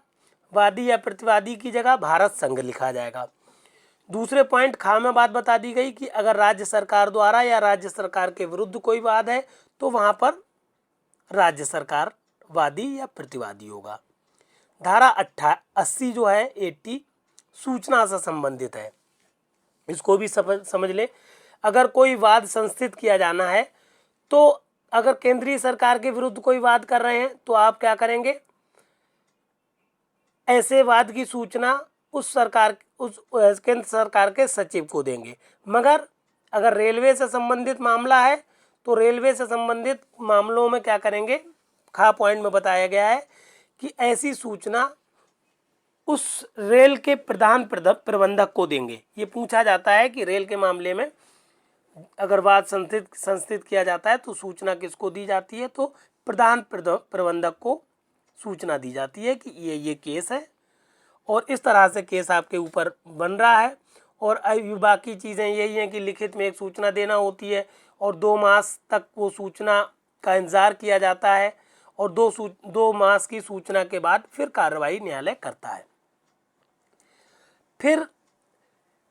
वादी या प्रतिवादी की जगह भारत संघ लिखा जाएगा। दूसरे पॉइंट खा में बात बता दी गई कि अगर राज्य सरकार द्वारा या राज्य सरकार के विरुद्ध कोई वाद है तो वहाँ पर राज्य सरकार वादी या प्रतिवादी होगा। धारा 80 जो है 80 सूचना से संबंधित है। इसको भी समझ ले। अगर कोई वाद संस्थित किया जाना है तो अगर केंद्रीय सरकार के विरुद्ध कोई वाद कर रहे हैं तो आप क्या करेंगे, ऐसे वाद की सूचना उस केंद्र सरकार के सचिव को देंगे। मगर अगर रेलवे से संबंधित मामला है तो रेलवे से संबंधित मामलों में क्या करेंगे, खा पॉइंट में बताया गया है कि ऐसी सूचना उस रेल के प्रधान प्रबंधक को देंगे। ये पूछा जाता है कि रेल के मामले में अगर वाद संस्थित किया जाता है तो सूचना किसको दी जाती है, तो प्रधान प्रबंधक को सूचना दी जाती है कि ये केस है और इस तरह से केस आपके ऊपर बन रहा है। और बाकी चीज़ें यही हैं कि लिखित में एक सूचना देना होती है और 2 मास तक वो सूचना का इंतज़ार किया जाता है और 2 मास की सूचना के बाद फिर कार्रवाई न्यायालय करता है। फिर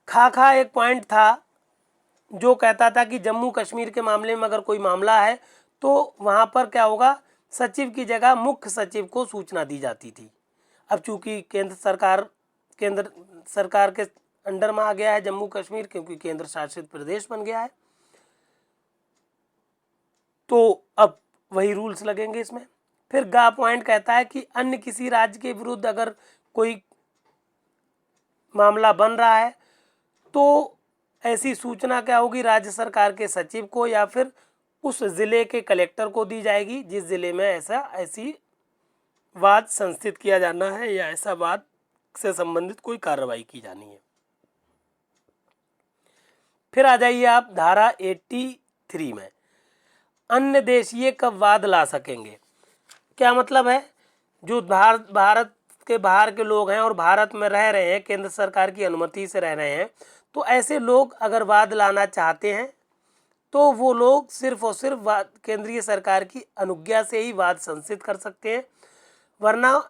खा एक पॉइंट था जो कहता था कि जम्मू कश्मीर के मामले में अगर कोई मामला है तो वहाँ पर क्या होगा, सचिव की जगह मुख्य सचिव को सूचना दी जाती थी। अब चूंकि केंद्र सरकार के अंडर में आ गया है जम्मू कश्मीर, क्योंकि केंद्र शासित प्रदेश बन गया है, तो अब वही रूल्स लगेंगे इसमें। फिर गा पॉइंट कहता है कि अन्य किसी राज्य के विरुद्ध अगर कोई मामला बन रहा है तो ऐसी सूचना क्या होगी, राज्य सरकार के सचिव को या फिर उस जिले के कलेक्टर को दी जाएगी जिस जिले में ऐसी वाद संस्थित किया जाना है या ऐसा वाद से संबंधित कोई कार्रवाई की जानी है। फिर आ जाइए आप धारा 83 में, अन्य देशीय कब वाद ला सकेंगे। क्या मतलब है, जो भारत के बाहर के लोग हैं और भारत में रह रहे हैं, केंद्र सरकार की अनुमति से रह रहे हैं, तो ऐसे लोग अगर वाद लाना चाहते हैं तो वो लोग सिर्फ और सिर्फ केंद्रीय सरकार की अनुज्ञा से ही वाद संस्थित कर सकते हैं, वरना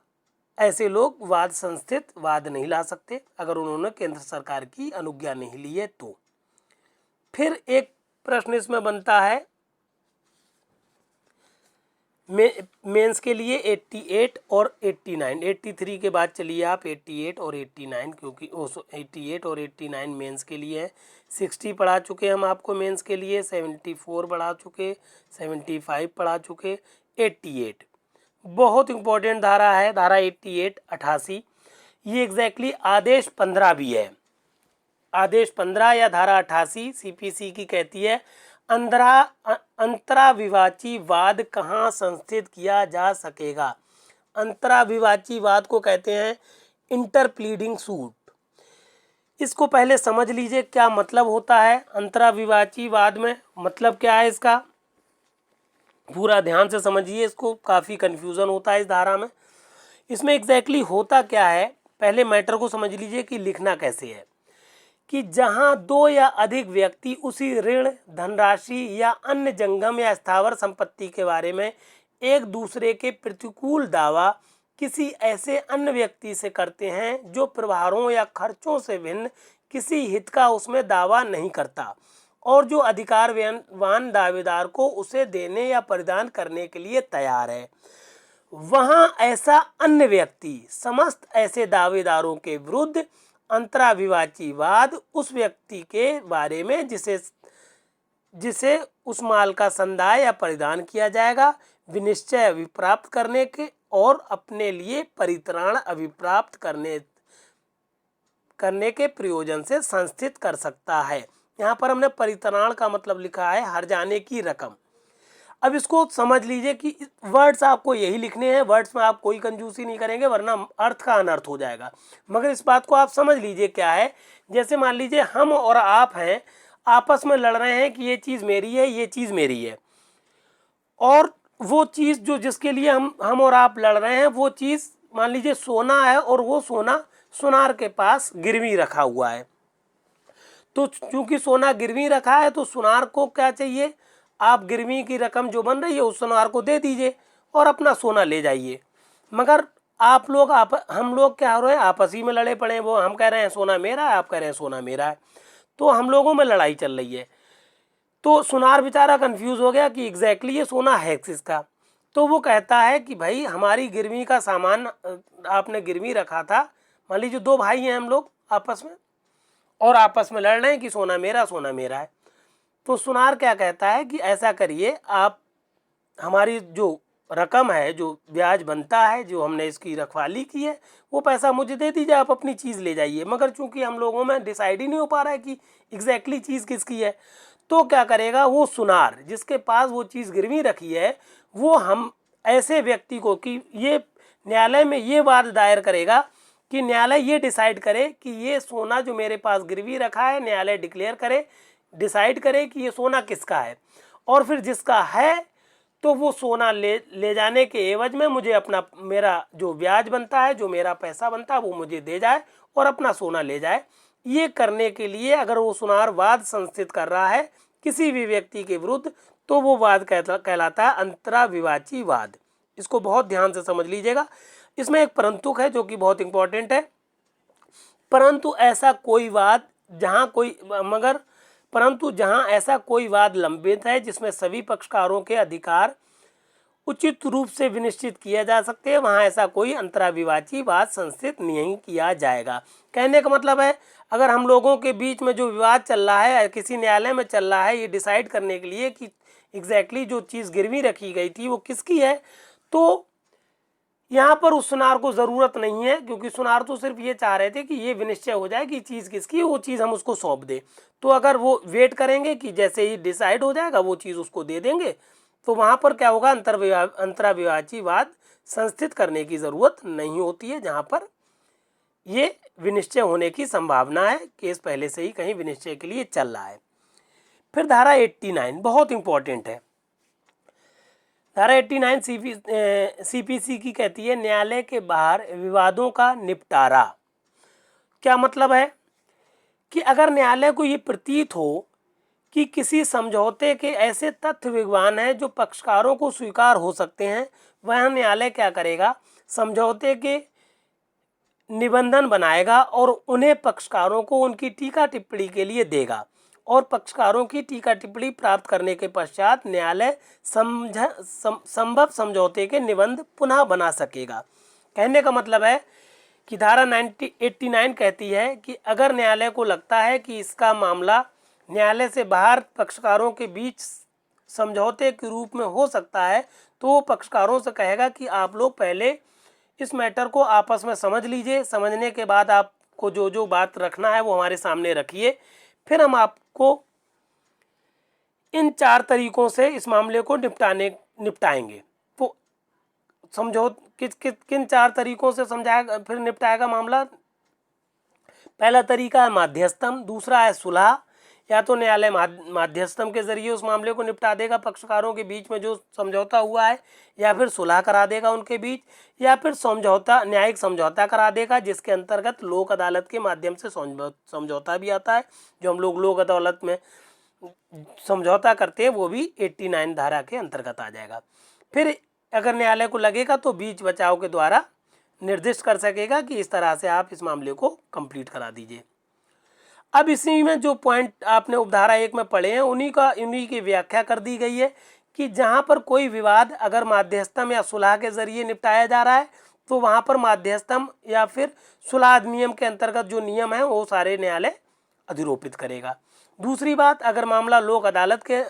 ऐसे लोग वाद संस्थित वाद नहीं ला सकते अगर उन्होंने केंद्र सरकार की अनुज्ञा नहीं ली है तो। फिर एक प्रश्न इसमें बनता है मेंस के लिए 88 और 89, 83 के बाद चलिए आप 88 और 89, क्योंकि 88 और 89 मेंस के लिए है। 60 पढ़ा चुके हम आपको मेंस के लिए, 74 पढ़ा चुके, 75 पढ़ा चुके, 88 बहुत इंपॉर्टेंट धारा है, धारा 88 88। ये एग्जैक्टली आदेश 15 भी है। आदेश 15 या धारा 88 सीपीसी की कहती है अंतराविवाची वाद कहाँ संस्थित किया जा सकेगा। अंतराविवाची वाद को कहते हैं इंटरप्लीडिंग सूट। इसको पहले समझ लीजिए क्या मतलब होता है अंतराविवाची वाद में, मतलब क्या है इसका, पूरा ध्यान से समझिए इसको, काफ़ी कन्फ्यूज़न होता है इस धारा में। इसमें एग्जैक्टली होता क्या है, पहले मैटर को समझ लीजिए कि लिखना कैसे है, कि जहां 2 या अधिक व्यक्ति उसी ऋण, धनराशि या अन्य जंगम या स्थावर संपत्ति के बारे में एक दूसरे के प्रतिकूल दावा किसी ऐसे अन्य व्यक्ति से करते हैं जो प्रभारों या खर्चों से भिन्न किसी हित का उसमें दावा नहीं करता और जो अधिकारवान दावेदार को उसे देने या परिधान करने के लिए तैयार है, वहां ऐसा अन्य व्यक्ति समस्त ऐसे दावेदारों के विरुद्ध अंतराविवाची वाद उस व्यक्ति के बारे में जिसे उस माल का संदाय या परिधान किया जाएगा विनिश्चय अभिप्राप्त करने के और अपने लिए परित्राण अभिप्राप्त करने के प्रयोजन से संस्थित कर सकता है। यहाँ पर हमने परित्राण का मतलब लिखा है हर जाने की रकम। अब इसको समझ लीजिए कि वर्ड्स आपको यही लिखने हैं, वर्ड्स में आप कोई कंजूसी नहीं करेंगे वरना अर्थ का अनर्थ हो जाएगा। मगर इस बात को आप समझ लीजिए क्या है, जैसे मान लीजिए हम और आप हैं, आपस में लड़ रहे हैं कि ये चीज़ मेरी है, ये चीज़ मेरी है, और वो चीज़ जो जिसके लिए हम और आप लड़ रहे हैं वो चीज़ मान लीजिए सोना है और वो सोना सुनार के पास गिरवी रखा हुआ है। तो चूंकि सोना गिरवी रखा है तो सुनार को क्या चाहिए, आप गिरवी की रकम जो बन रही है उस सुनार को दे दीजिए और अपना सोना ले जाइए। मगर हम लोग क्या हो रहे हैं, आपस ही में लड़े पड़े हैं। वो हम कह रहे हैं सोना मेरा है, आप कह रहे हैं सोना मेरा है, तो हम लोगों में लड़ाई चल रही है। तो सुनार बेचारा कंफ्यूज हो गया कि एग्जैक्टली ये सोना है किसका। तो वो कहता है कि भाई हमारी गिरवी का सामान आपने गिरवी रखा था, मान लीजिए 2 भाई हैं हम लोग, आपस में, और आपस में लड़ रहे हैं कि सोना मेरा है। तो सुनार क्या कहता है कि ऐसा करिए, आप हमारी जो रकम है, जो ब्याज बनता है, जो हमने इसकी रखवाली की है, वो पैसा मुझे दे दीजिए, आप अपनी चीज़ ले जाइए। मगर चूंकि हम लोगों में डिसाइड ही नहीं हो पा रहा है कि एग्जैक्टली चीज़ किसकी है, तो क्या करेगा वो सुनार, जिसके पास वो चीज़ गिरवी रखी है, वो हम ऐसे व्यक्ति को कि ये न्यायालय में ये वाद दायर करेगा कि न्यायालय ये डिसाइड करे कि ये सोना जो मेरे पास गिरवी रखा है, न्यायालय डिक्लेयर करे, डिसाइड करे कि ये सोना किसका है, और फिर जिसका है तो वो सोना ले जाने के एवज में मुझे अपना, मेरा जो ब्याज बनता है, जो मेरा पैसा बनता है, वो मुझे दे जाए और अपना सोना ले जाए। ये करने के लिए अगर वो सुनार वाद संस्थित कर रहा है किसी भी व्यक्ति के विरुद्ध, तो वो वाद कहलाता है अंतराविवाची वाद। इसको बहुत ध्यान से समझ लीजिएगा। इसमें एक परंतुक है जो कि बहुत इंपॉर्टेंट है। परंतु ऐसा कोई वाद जहां कोई मगर परंतु जहां ऐसा कोई वाद लंबित है जिसमें सभी पक्षकारों के अधिकार उचित रूप से विनिश्चित किया जा सकते हैं, वहां ऐसा कोई अंतराविवाची वाद संस्थित नहीं किया जाएगा। कहने का मतलब है, अगर हम लोगों के बीच में जो विवाद चल रहा है, किसी न्यायालय में चल रहा है, ये डिसाइड करने के लिए कि एग्जैक्टली जो चीज़ गिरवी रखी गई थी वो किसकी है, तो यहाँ पर उस सुनार को ज़रूरत नहीं है, क्योंकि सुनार तो सिर्फ ये चाह रहे थे कि ये विनिश्चय हो जाए कि चीज़ किसकी है, वो चीज़ हम उसको सौंप दें। तो अगर वो वेट करेंगे कि जैसे ही डिसाइड हो जाएगा वो चीज़ उसको दे देंगे, तो वहाँ पर क्या होगा, अंतराविवाची वाद संस्थित करने की ज़रूरत नहीं होती है, जहाँ पर ये विनिश्चय होने की संभावना है, केस पहले से ही कहीं विनिश्चय के लिए चल रहा है। फिर धारा 89 बहुत इंपॉर्टेंट है। धारा 89 सीपीसी की कहती है, न्यायालय के बाहर विवादों का निपटारा। क्या मतलब है कि अगर न्यायालय को ये प्रतीत हो कि किसी समझौते के ऐसे तथ्य विद्यमान हैं जो पक्षकारों को स्वीकार हो सकते हैं, वह न्यायालय क्या करेगा, समझौते के निबंधन बनाएगा और उन्हें पक्षकारों को उनकी टीका टिप्पणी के लिए देगा, और पक्षकारों की टीका टिप्पणी प्राप्त करने के पश्चात न्यायालय संभव समझौते के निबंध पुनः बना सकेगा। कहने का मतलब है कि धारा 89 कहती है कि अगर न्यायालय को लगता है कि इसका मामला न्यायालय से बाहर पक्षकारों के बीच समझौते के रूप में हो सकता है, तो वो पक्षकारों से कहेगा कि आप लोग पहले इस मैटर को आपस में समझ लीजिए, समझने के बाद आपको जो जो बात रखना है वो हमारे सामने रखिए, फिर हम आपको इन 4 तरीकों से इस मामले को निपटाएंगे। तो समझो किन 4 तरीकों से समझाएगा, फिर निपटाएगा मामला। पहला तरीका है माध्यस्थम, दूसरा है सुलह, या तो न्यायालय माध्यस्थम के जरिए उस मामले को निपटा देगा पक्षकारों के बीच में जो समझौता हुआ है, या फिर सुलह करा देगा उनके बीच, या फिर न्यायिक समझौता करा देगा, जिसके अंतर्गत लोक अदालत के माध्यम से समझौता भी आता है। जो हम लोग लोक अदालत में समझौता करते हैं वो भी 89 धारा के अंतर्गत आ जाएगा। फिर अगर न्यायालय को लगेगा तो बीच बचाव के द्वारा निर्दिष्ट कर सकेगा कि इस तरह से आप इस मामले को कंप्लीट करा दीजिए। अब इसी में जो पॉइंट आपने उपधारा 1 में पढ़े हैं उन्हीं की व्याख्या कर दी गई है कि जहां पर कोई विवाद अगर माध्यस्थम या सुलह के जरिए निपटाया जा रहा है, तो वहां पर माध्यस्थम या फिर सुलह अधिनियम के अंतर्गत जो नियम है वो सारे न्यायालय अधिरोपित करेगा। दूसरी बात, अगर मामला लोक अदालत के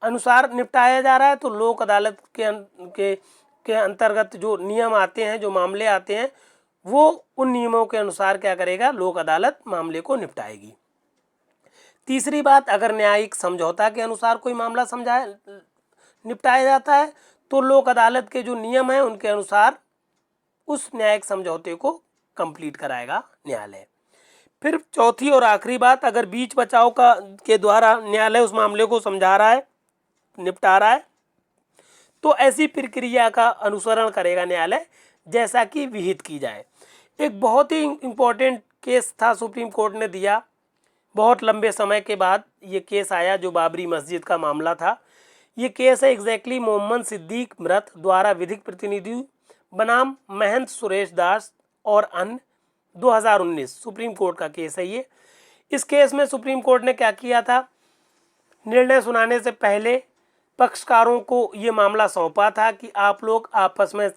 अनुसार निपटाया जा रहा है, तो लोक अदालत के अंतर्गत जो नियम आते हैं, जो मामले आते हैं, वो उन नियमों के अनुसार क्या करेगा, लोक अदालत मामले को निपटाएगी। तीसरी बात, अगर न्यायिक समझौता के अनुसार कोई मामला निपटाया जाता है, तो लोक अदालत के जो नियम हैं उनके अनुसार उस न्यायिक समझौते को कंप्लीट कराएगा न्यायालय। फिर चौथी और आखिरी बात, अगर बीच बचाव के द्वारा न्यायालय उस मामले को समझा रहा है, निपटा रहा है, तो ऐसी प्रक्रिया का अनुसरण करेगा न्यायालय जैसा कि विहित की जाए। एक बहुत ही इम्पोर्टेंट केस था, सुप्रीम कोर्ट ने दिया, बहुत लंबे समय के बाद ये केस आया, जो बाबरी मस्जिद का मामला था। ये केस है एग्जैक्टली मोहम्मद सिद्दीक मृत द्वारा विधिक प्रतिनिधि बनाम महंत सुरेश दास और अन्य 2019 सुप्रीम कोर्ट का केस है ये। इस केस में सुप्रीम कोर्ट ने क्या किया था, निर्णय सुनाने से पहले पक्षकारों को ये मामला सौंपा था कि आप लोग आपस में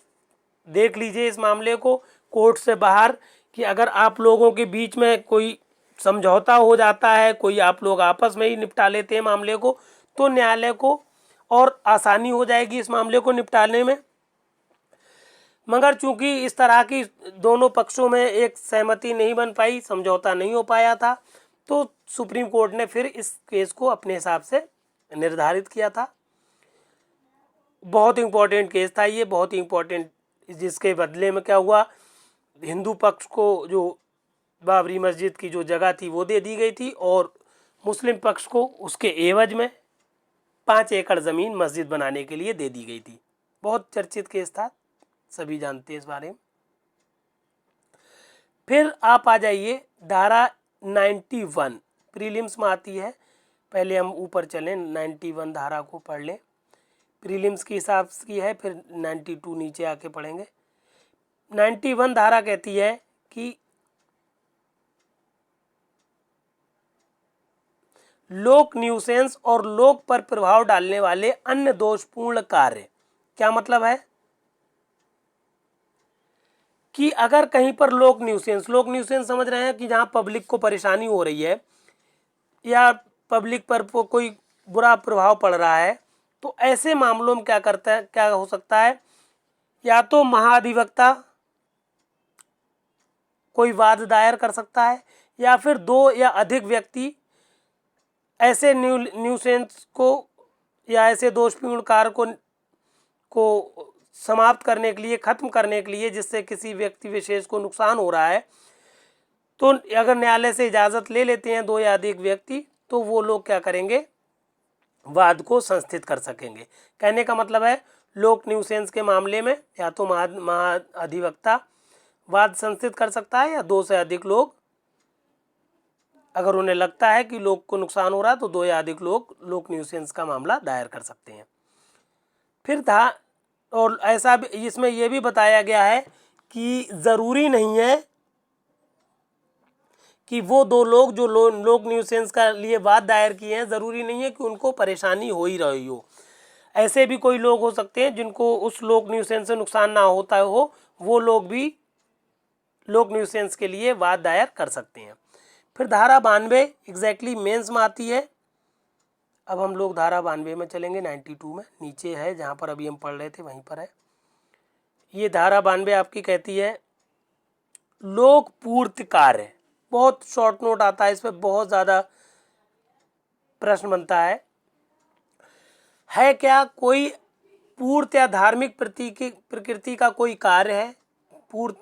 देख लीजिए इस मामले को, कोर्ट से बाहर कि अगर आप लोगों के बीच में कोई समझौता हो जाता है, कोई आप लोग आपस में ही निपटा लेते हैं मामले को, तो न्यायालय को और आसानी हो जाएगी इस मामले को निपटाने में। मगर चूंकि इस तरह की दोनों पक्षों में एक सहमति नहीं बन पाई, समझौता नहीं हो पाया था, तो सुप्रीम कोर्ट ने फिर इस केस को अपने हिसाब से निर्धारित किया था। बहुत इंपॉर्टेंट केस था ये, बहुत इंपॉर्टेंट, जिसके बदले में क्या हुआ, हिंदू पक्ष को जो बाबरी मस्जिद की जो जगह थी वो दे दी गई थी और मुस्लिम पक्ष को उसके एवज में 5 एकड़ ज़मीन मस्जिद बनाने के लिए दे दी गई थी। बहुत चर्चित केस था, सभी जानते हैं इस बारे में। फिर आप आ जाइए धारा 91 प्रीलिम्स में आती है। पहले हम ऊपर चलें, 91 धारा को पढ़ लें, प्रीलिम्स के हिसाब की है, फिर 92 नीचे आके पढ़ेंगे। 91 धारा कहती है कि लोक न्यूसेंस और लोक पर प्रभाव डालने वाले अन्य दोषपूर्ण कार्य। क्या मतलब है कि अगर कहीं पर लोक न्यूसेंस समझ रहे हैं कि जहां पब्लिक को परेशानी हो रही है या पब्लिक पर कोई बुरा प्रभाव पड़ रहा है, तो ऐसे मामलों में क्या हो सकता है, या तो महाधिवक्ता कोई वाद दायर कर सकता है, या फिर 2 या अधिक व्यक्ति ऐसे न्यूसेंस को या ऐसे दोषपूर्ण कार्य को समाप्त करने के लिए, खत्म करने के लिए, जिससे किसी व्यक्ति विशेष को नुकसान हो रहा है, तो अगर न्यायालय से इजाज़त ले लेते हैं 2 या अधिक व्यक्ति, तो वो लोग क्या करेंगे, वाद को संस्थित कर सकेंगे। कहने का मतलब है लोक न्यूसेंस के मामले में या तो महाधिवक्ता वाद संस्थित कर सकता है, या 2 से अधिक लोग, अगर उन्हें लगता है कि लोग को नुकसान हो रहा है, तो 2 या अधिक लोग लोक न्यूसेंस का मामला दायर कर सकते हैं। फिर था, और ऐसा भी इसमें यह भी बताया गया है कि ज़रूरी नहीं है कि वो 2 लोग जो लोक न्यूसेंस का लिए वाद दायर किए हैं, ज़रूरी नहीं है कि उनको परेशानी हो ही रही हो। ऐसे भी कोई लोग हो सकते हैं जिनको उस लोक न्यूसेंस से नुकसान ना होता हो, वो लोग भी लोक न्यूसेंस के लिए वाद दायर कर सकते हैं। फिर धारा 92 एग्जैक्टली मेंस में आती है। अब हम लोग धारा 92 में चलेंगे, 92 में नीचे है, जहाँ पर अभी हम पढ़ रहे थे वहीं पर है। ये धारा 92 आपकी कहती है लोक पूर्ति कार्य। बहुत शॉर्ट नोट आता है, इस पर बहुत ज़्यादा प्रश्न बनता है क्या कोई पूर्त या धार्मिक प्रकृति का कोई कार्य है? पूर्त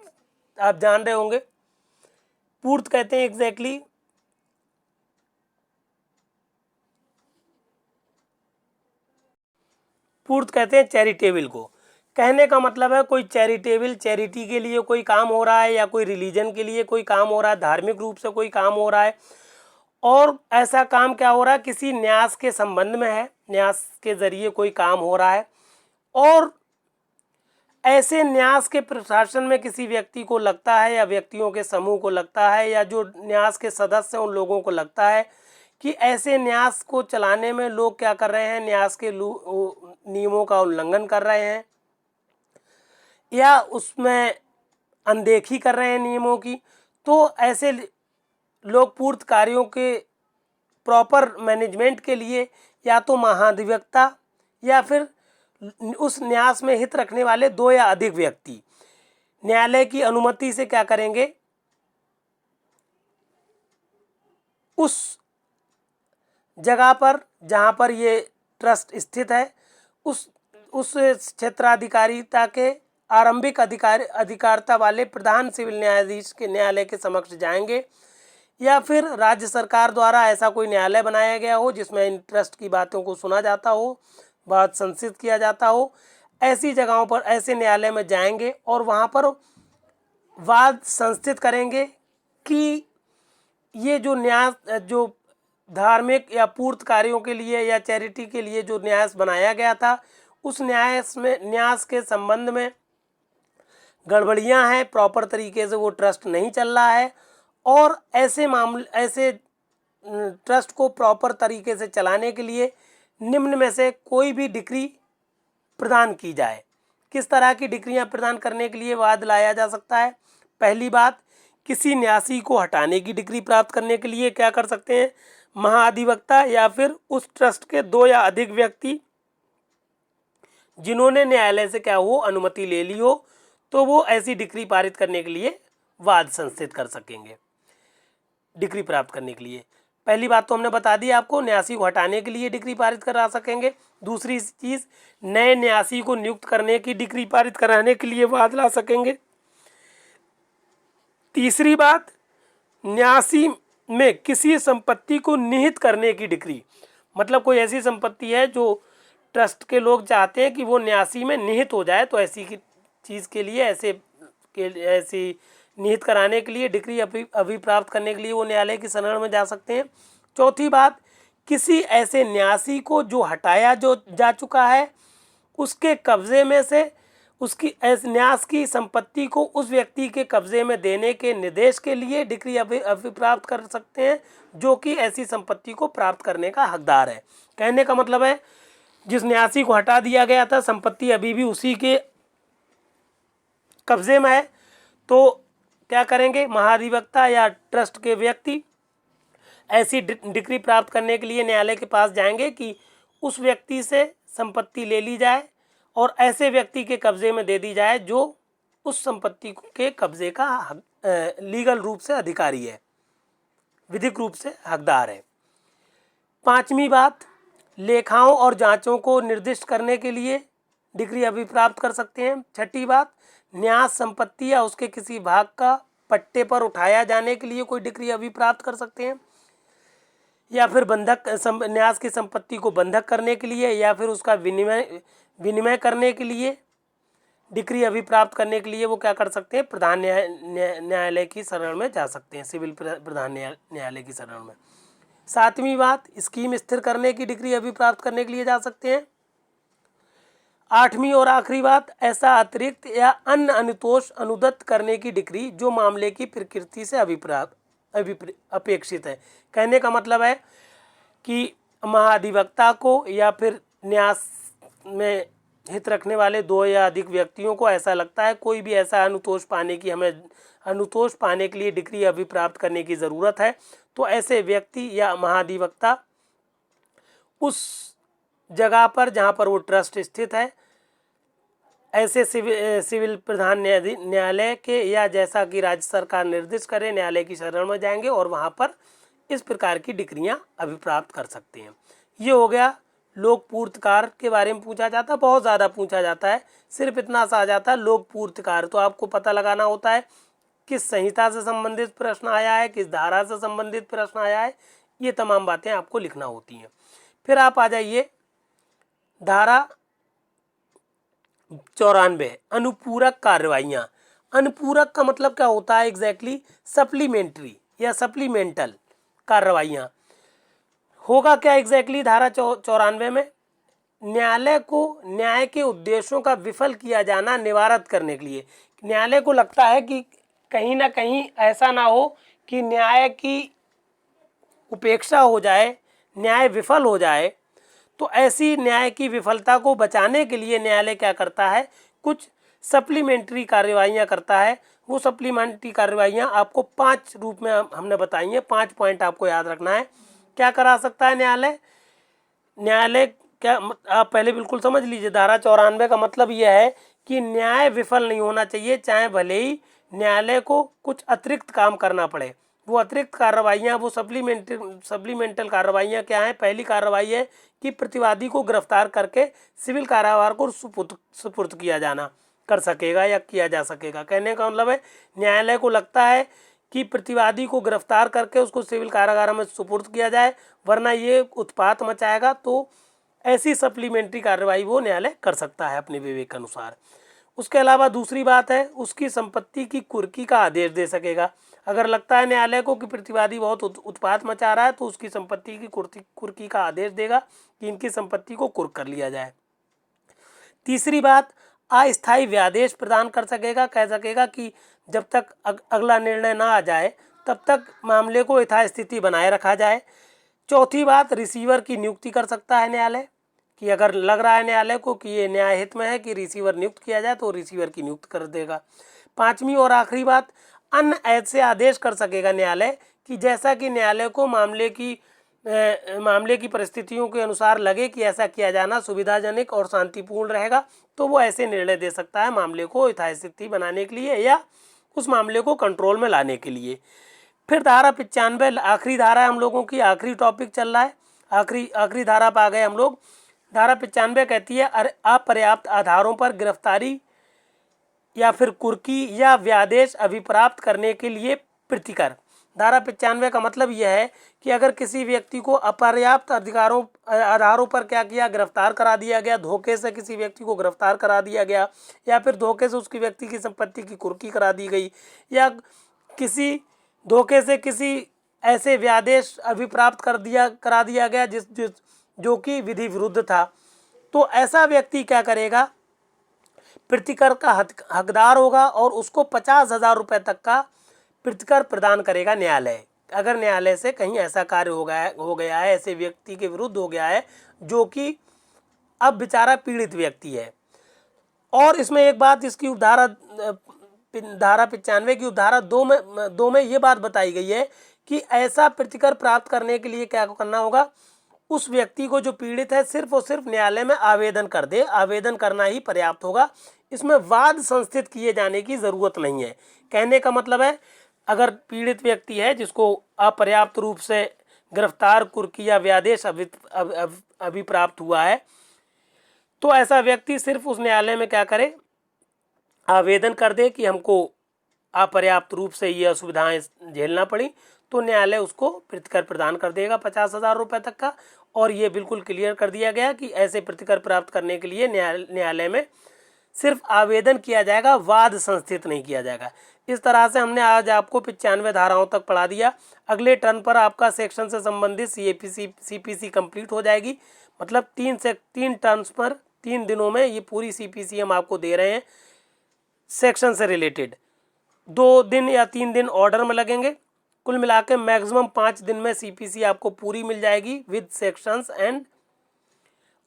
आप जान रहे होंगे, पूर्त कहते हैं एग्जैक्टली पूर्त कहते हैं चैरिटेबल को। कहने का मतलब है कोई चैरिटी के लिए कोई काम हो रहा है, या कोई रिलीजन के लिए कोई काम हो रहा है, धार्मिक रूप से कोई काम हो रहा है, और ऐसा काम क्या हो रहा है, किसी न्यास के संबंध में है, न्यास के जरिए कोई काम हो रहा है, और ऐसे न्यास के प्रशासन में किसी व्यक्ति को लगता है, या व्यक्तियों के समूह को लगता है, या जो न्यास के सदस्य उन लोगों को लगता है कि ऐसे न्यास को चलाने में लोग क्या कर रहे हैं, न्यास के नियमों का उल्लंघन कर रहे हैं, या उसमें अनदेखी कर रहे हैं नियमों की, तो ऐसे लोग पूर्त कार्यों के प्रॉपर मैनेजमेंट के लिए या तो महाधिवक्ता या फिर उस न्यास में हित रखने वाले 2 या अधिक व्यक्ति न्यायालय की अनुमति से क्या करेंगे, उस जगह पर जहां पर ये ट्रस्ट स्थित है, उस क्षेत्राधिकारिता के आरंभिक अधिकारिता वाले प्रधान सिविल न्यायाधीश के न्यायालय के समक्ष जाएंगे, या फिर राज्य सरकार द्वारा ऐसा कोई न्यायालय बनाया गया हो जिसमें इन ट्रस्ट की बातों को सुना जाता हो, बात संसित किया जाता हो। ऐसी जगहों पर, ऐसे न्यायालय में जाएंगे और वहाँ पर वाद संस्थित करेंगे कि ये जो न्यास, जो धार्मिक या पूर्त कार्यों के लिए या चैरिटी के लिए जो न्यास बनाया गया था, उस न्यास के संबंध में गड़बड़ियां हैं, प्रॉपर तरीके से वो ट्रस्ट नहीं चल रहा है, और ऐसे ट्रस्ट को प्रॉपर तरीके से चलाने के लिए निम्न में से कोई भी डिक्री प्रदान की जाए। किस तरह की डिक्रियां प्रदान करने के लिए वाद लाया जा सकता है? पहली बात किसी न्यासी को हटाने की डिग्री प्राप्त करने के लिए क्या कर सकते हैं? महाधिवक्ता या फिर उस ट्रस्ट के 2 या अधिक व्यक्ति जिन्होंने न्यायालय से क्या हो अनुमति ले ली हो, तो वो ऐसी डिग्री पारित करने के लिए वाद संस्थित कर सकेंगे डिग्री प्राप्त करने के लिए। पहली बात तो हमने बता दी आपको, न्यासी को हटाने के लिए डिग्री पारित करा सकेंगे। दूसरी चीज़, नए न्यासी को नियुक्त करने की डिग्री पारित कराने के लिए वाद ला सकेंगे। तीसरी बात, न्यासी में किसी संपत्ति को निहित करने की डिग्री, मतलब कोई ऐसी संपत्ति है जो ट्रस्ट के लोग चाहते हैं कि वो न्यासी में निहित हो जाए, तो ऐसी की चीज़ के लिए ऐसी निहित कराने के लिए डिग्री अभी प्राप्त करने के लिए वो न्यायालय की शरण में जा सकते हैं। चौथी बात, किसी ऐसे न्यासी को जो हटाया जो जा चुका है उसके कब्जे में से उसकी न्यास की संपत्ति को उस व्यक्ति के कब्जे में देने के निर्देश के लिए डिग्री अभी प्राप्त कर सकते हैं, जो कि ऐसी संपत्ति को प्राप्त करने का हकदार है। कहने का मतलब है, जिस न्यासी को हटा दिया गया था संपत्ति अभी भी उसी के कब्जे में है, तो क्या करेंगे? महाधिवक्ता या ट्रस्ट के व्यक्ति ऐसी डिग्री प्राप्त करने के लिए न्यायालय के पास जाएंगे कि उस व्यक्ति से संपत्ति ले ली जाए और ऐसे व्यक्ति के कब्जे में दे दी जाए जो उस संपत्ति के कब्जे का लीगल रूप से अधिकारी है, विधिक रूप से हकदार है। पांचवी बात, लेखाओं और जांचों को निर्दिष्ट करने के लिए डिग्री अभी प्राप्त कर सकते हैं। छठी बात, न्यास संपत्ति या उसके किसी भाग का पट्टे पर उठाया जाने के लिए कोई डिग्री अभी प्राप्त कर सकते हैं, या फिर बंधक न्यास की संपत्ति को बंधक करने के लिए या फिर उसका विनिमय करने के लिए डिग्री अभी प्राप्त करने के लिए वो क्या कर सकते हैं? प्रधान न्यायालय की शरण में जा सकते हैं, सिविल प्रधान न्यायालय की शरण में। सातवीं बात, स्कीम स्थिर करने की डिग्री अभी प्राप्त करने के लिए जा सकते हैं। आठवीं और आखिरी बात, ऐसा अतिरिक्त या अन्य अनुतोष अनुदत्त करने की डिग्री जो मामले की प्रकृति से अपेक्षित है। कहने का मतलब है कि महाधिवक्ता को या फिर न्यास में हित रखने वाले 2 या अधिक व्यक्तियों को ऐसा लगता है कोई भी ऐसा अनुतोष पाने के लिए डिग्री अभी प्राप्त करने की ज़रूरत है, तो ऐसे व्यक्ति या महाधिवक्ता उस जगह पर जहाँ पर वो ट्रस्ट स्थित है ऐसे सिविल प्रधान न्यायालय के या जैसा कि राज्य सरकार निर्दिष्ट करे न्यायालय की शरण में जाएंगे और वहाँ पर इस प्रकार की डिग्रियाँ अभी प्राप्त कर सकते हैं। ये हो गया लोक पूर्तकार के बारे में पूछा जाता है, बहुत ज़्यादा पूछा जाता है, सिर्फ इतना सा आ जाता है लोक पूर्तकार। तो आपको पता लगाना होता है किस संहिता से संबंधित प्रश्न आया है, किस धारा से संबंधित प्रश्न आया है, ये तमाम बातें आपको लिखना होती हैं। फिर आप आ जाइए धारा 94, अनुपूरक कार्रवाइयाँ। अनुपूरक का मतलब क्या होता है एग्जैक्टली? सप्लीमेंट्री या सप्लीमेंटल कार्रवाइयाँ। होगा क्या एग्जैक्टली धारा 94 में? न्यायालय को न्याय के उद्देश्यों का विफल किया जाना निवारित करने के लिए, न्यायालय को लगता है कि कहीं ना कहीं ऐसा ना हो कि न्याय की उपेक्षा हो जाए, न्याय विफल हो जाए, तो ऐसी न्याय की विफलता को बचाने के लिए न्यायालय क्या करता है? कुछ सप्लीमेंट्री कार्रवाइयाँ करता है। वो सप्लीमेंट्री कार्रवाइयाँ आपको 5 रूप में हमने बताई हैं, 5 पॉइंट आपको याद रखना है। क्या करा सकता है न्यायालय? न्यायालय क्या, आप पहले बिल्कुल समझ लीजिए, धारा 94 का मतलब यह है कि न्याय विफल नहीं होना चाहिए, चाहे भले ही न्यायालय को कुछ अतिरिक्त काम करना पड़े। वो अतिरिक्त कार्रवाइयाँ, वो सप्लीमेंटल कार्रवाइयाँ क्या हैं? पहली कार्रवाई है कि प्रतिवादी को गिरफ्तार करके सिविल कारावार को सुपुर्द किया जाना कर सकेगा या किया जा सकेगा। कहने का मतलब है न्यायालय को लगता है कि प्रतिवादी को गिरफ्तार करके उसको सिविल कारागार में सुपुर्द किया जाए, वरना ये उत्पात मचाएगा, तो ऐसी सप्लीमेंट्री कार्रवाई वो न्यायालय कर सकता है अपने विवेक के अनुसार। उसके अलावा दूसरी बात है, उसकी संपत्ति की कुर्की का आदेश दे सकेगा। अगर लगता है न्यायालय को कि प्रतिवादी बहुत उत्पात मचा रहा है, तो उसकी संपत्ति की कुर्की का आदेश देगा कि इनकी संपत्ति को कुर्क कर लिया जाए। तीसरी बात, अस्थायी व्यादेश प्रदान कर सकेगा, कह सकेगा कि जब तक अगला निर्णय ना आ जाए तब तक मामले को यथास्थिति बनाए रखा जाए। चौथी बात, रिसीवर की नियुक्ति कर सकता है न्यायालय, कि अगर लग रहा है न्यायालय को कि ये न्याय हित में है कि रिसीवर नियुक्त किया जाए, तो रिसीवर की नियुक्त कर देगा। पांचवी और आखिरी बात, अन्य ऐसे आदेश कर सकेगा न्यायालय कि जैसा कि न्यायालय को मामले की परिस्थितियों के अनुसार लगे कि ऐसा किया जाना सुविधाजनक और शांतिपूर्ण रहेगा, तो वो ऐसे निर्णय दे सकता है मामले को यथास्थिति बनाने के लिए या उस मामले को कंट्रोल में लाने के लिए। फिर धारा 95 आखिरी धारा है हम लोगों की, आखिरी टॉपिक चल रहा है, आखिरी धारा पर आ गए हम लोग। धारा 95 कहती है अपर्याप्त आधारों पर गिरफ्तारी या फिर कुर्की या व्यादेश अभिप्राप्त करने के लिए प्रतिकर। धारा 95 का मतलब यह है कि अगर किसी व्यक्ति को अपर्याप्त आधारों पर क्या किया, गिरफ्तार करा दिया गया, धोखे से किसी व्यक्ति को गिरफ्तार करा दिया गया, या फिर धोखे से उसकी व्यक्ति की संपत्ति की कुर्की करा दी गई, या किसी धोखे से किसी ऐसे व्यादेश अभिप्राप्त करा दिया गया जो कि विधि विरुद्ध था, तो ऐसा व्यक्ति क्या करेगा, प्रतिकर का हकदार होगा और उसको 50,000 रुपये तक का प्रतिकर प्रदान करेगा न्यायालय। अगर न्यायालय से कहीं ऐसा कार्य हो गया है, ऐसे व्यक्ति के विरुद्ध हो गया है जो कि अब बेचारा पीड़ित व्यक्ति है। और इसमें एक बात, इसकी धारा 95 की उपधारा 2 में ये बात बताई गई है कि ऐसा प्रतिकर प्राप्त करने के लिए क्या करना होगा, उस व्यक्ति को जो पीड़ित है सिर्फ और सिर्फ न्यायालय में आवेदन कर दे, आवेदन करना ही पर्याप्त होगा। इसमें वाद संस्थित किए जाने की ज़रूरत नहीं है। कहने का मतलब है, अगर पीड़ित व्यक्ति है जिसको अपर्याप्त रूप से गिरफ्तार, कुर्की या व्यादेश अभिप्राप्त हुआ है, तो ऐसा व्यक्ति सिर्फ उस न्यायालय में क्या करे, आवेदन कर दे कि हमको अपर्याप्त रूप से ये असुविधाएं झेलना पड़ी, तो न्यायालय उसको प्रतिकर प्रदान कर देगा 50,000 रुपये तक का। और ये बिल्कुल क्लियर कर दिया गया कि ऐसे प्रतिकर प्राप्त करने के लिए न्यायालय में सिर्फ आवेदन किया जाएगा, वाद संस्थित नहीं किया जाएगा। इस तरह से हमने आज आपको 95 धाराओं तक पढ़ा दिया। अगले टर्न पर आपका सेक्शन से संबंधित CPC कंप्लीट हो जाएगी। मतलब 3 टर्न्स पर 3 दिनों में ये पूरी CPC हम आपको दे रहे हैं सेक्शन से रिलेटेड। 2 दिन या 3 दिन ऑर्डर में लगेंगे, कुल मिला के मैक्सिमम 5 दिन में CPC आपको पूरी मिल जाएगी विद सेक्शंस एंड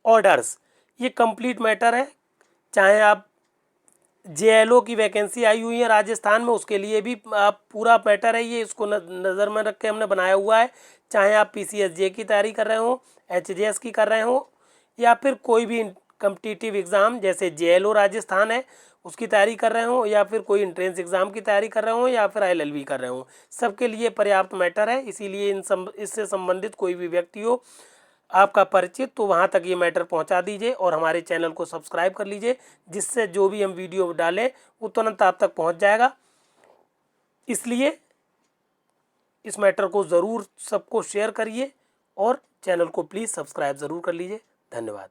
ऑर्डर्स। ये कंप्लीट मैटर है। चाहे आप JLO की वैकेंसी आई हुई है राजस्थान में, उसके लिए भी आप पूरा मैटर है ये, इसको नज़र में रख के हमने बनाया हुआ है। चाहे आप PCSJ की तैयारी कर रहे हो, HJS की कर रहे हो, या फिर कोई भी कम्पिटिटिव एग्ज़ाम जैसे JLO राजस्थान है उसकी तैयारी कर रहे हो, या फिर कोई एंट्रेंस एग्ज़ाम की तैयारी कर रहे हो, या फिर ILLB कर रहे हो, सबके लिए पर्याप्त मैटर है। इसीलिए इससे संबंधित कोई भी व्यक्ति हो आपका परिचित, तो वहाँ तक ये मैटर पहुँचा दीजिए और हमारे चैनल को सब्सक्राइब कर लीजिए, जिससे जो भी हम वीडियो डालें वो तुरंत आप तक पहुँच जाएगा। इसलिए इस मैटर को ज़रूर सबको शेयर करिए और चैनल को प्लीज़ सब्सक्राइब ज़रूर कर लीजिए। धन्यवाद।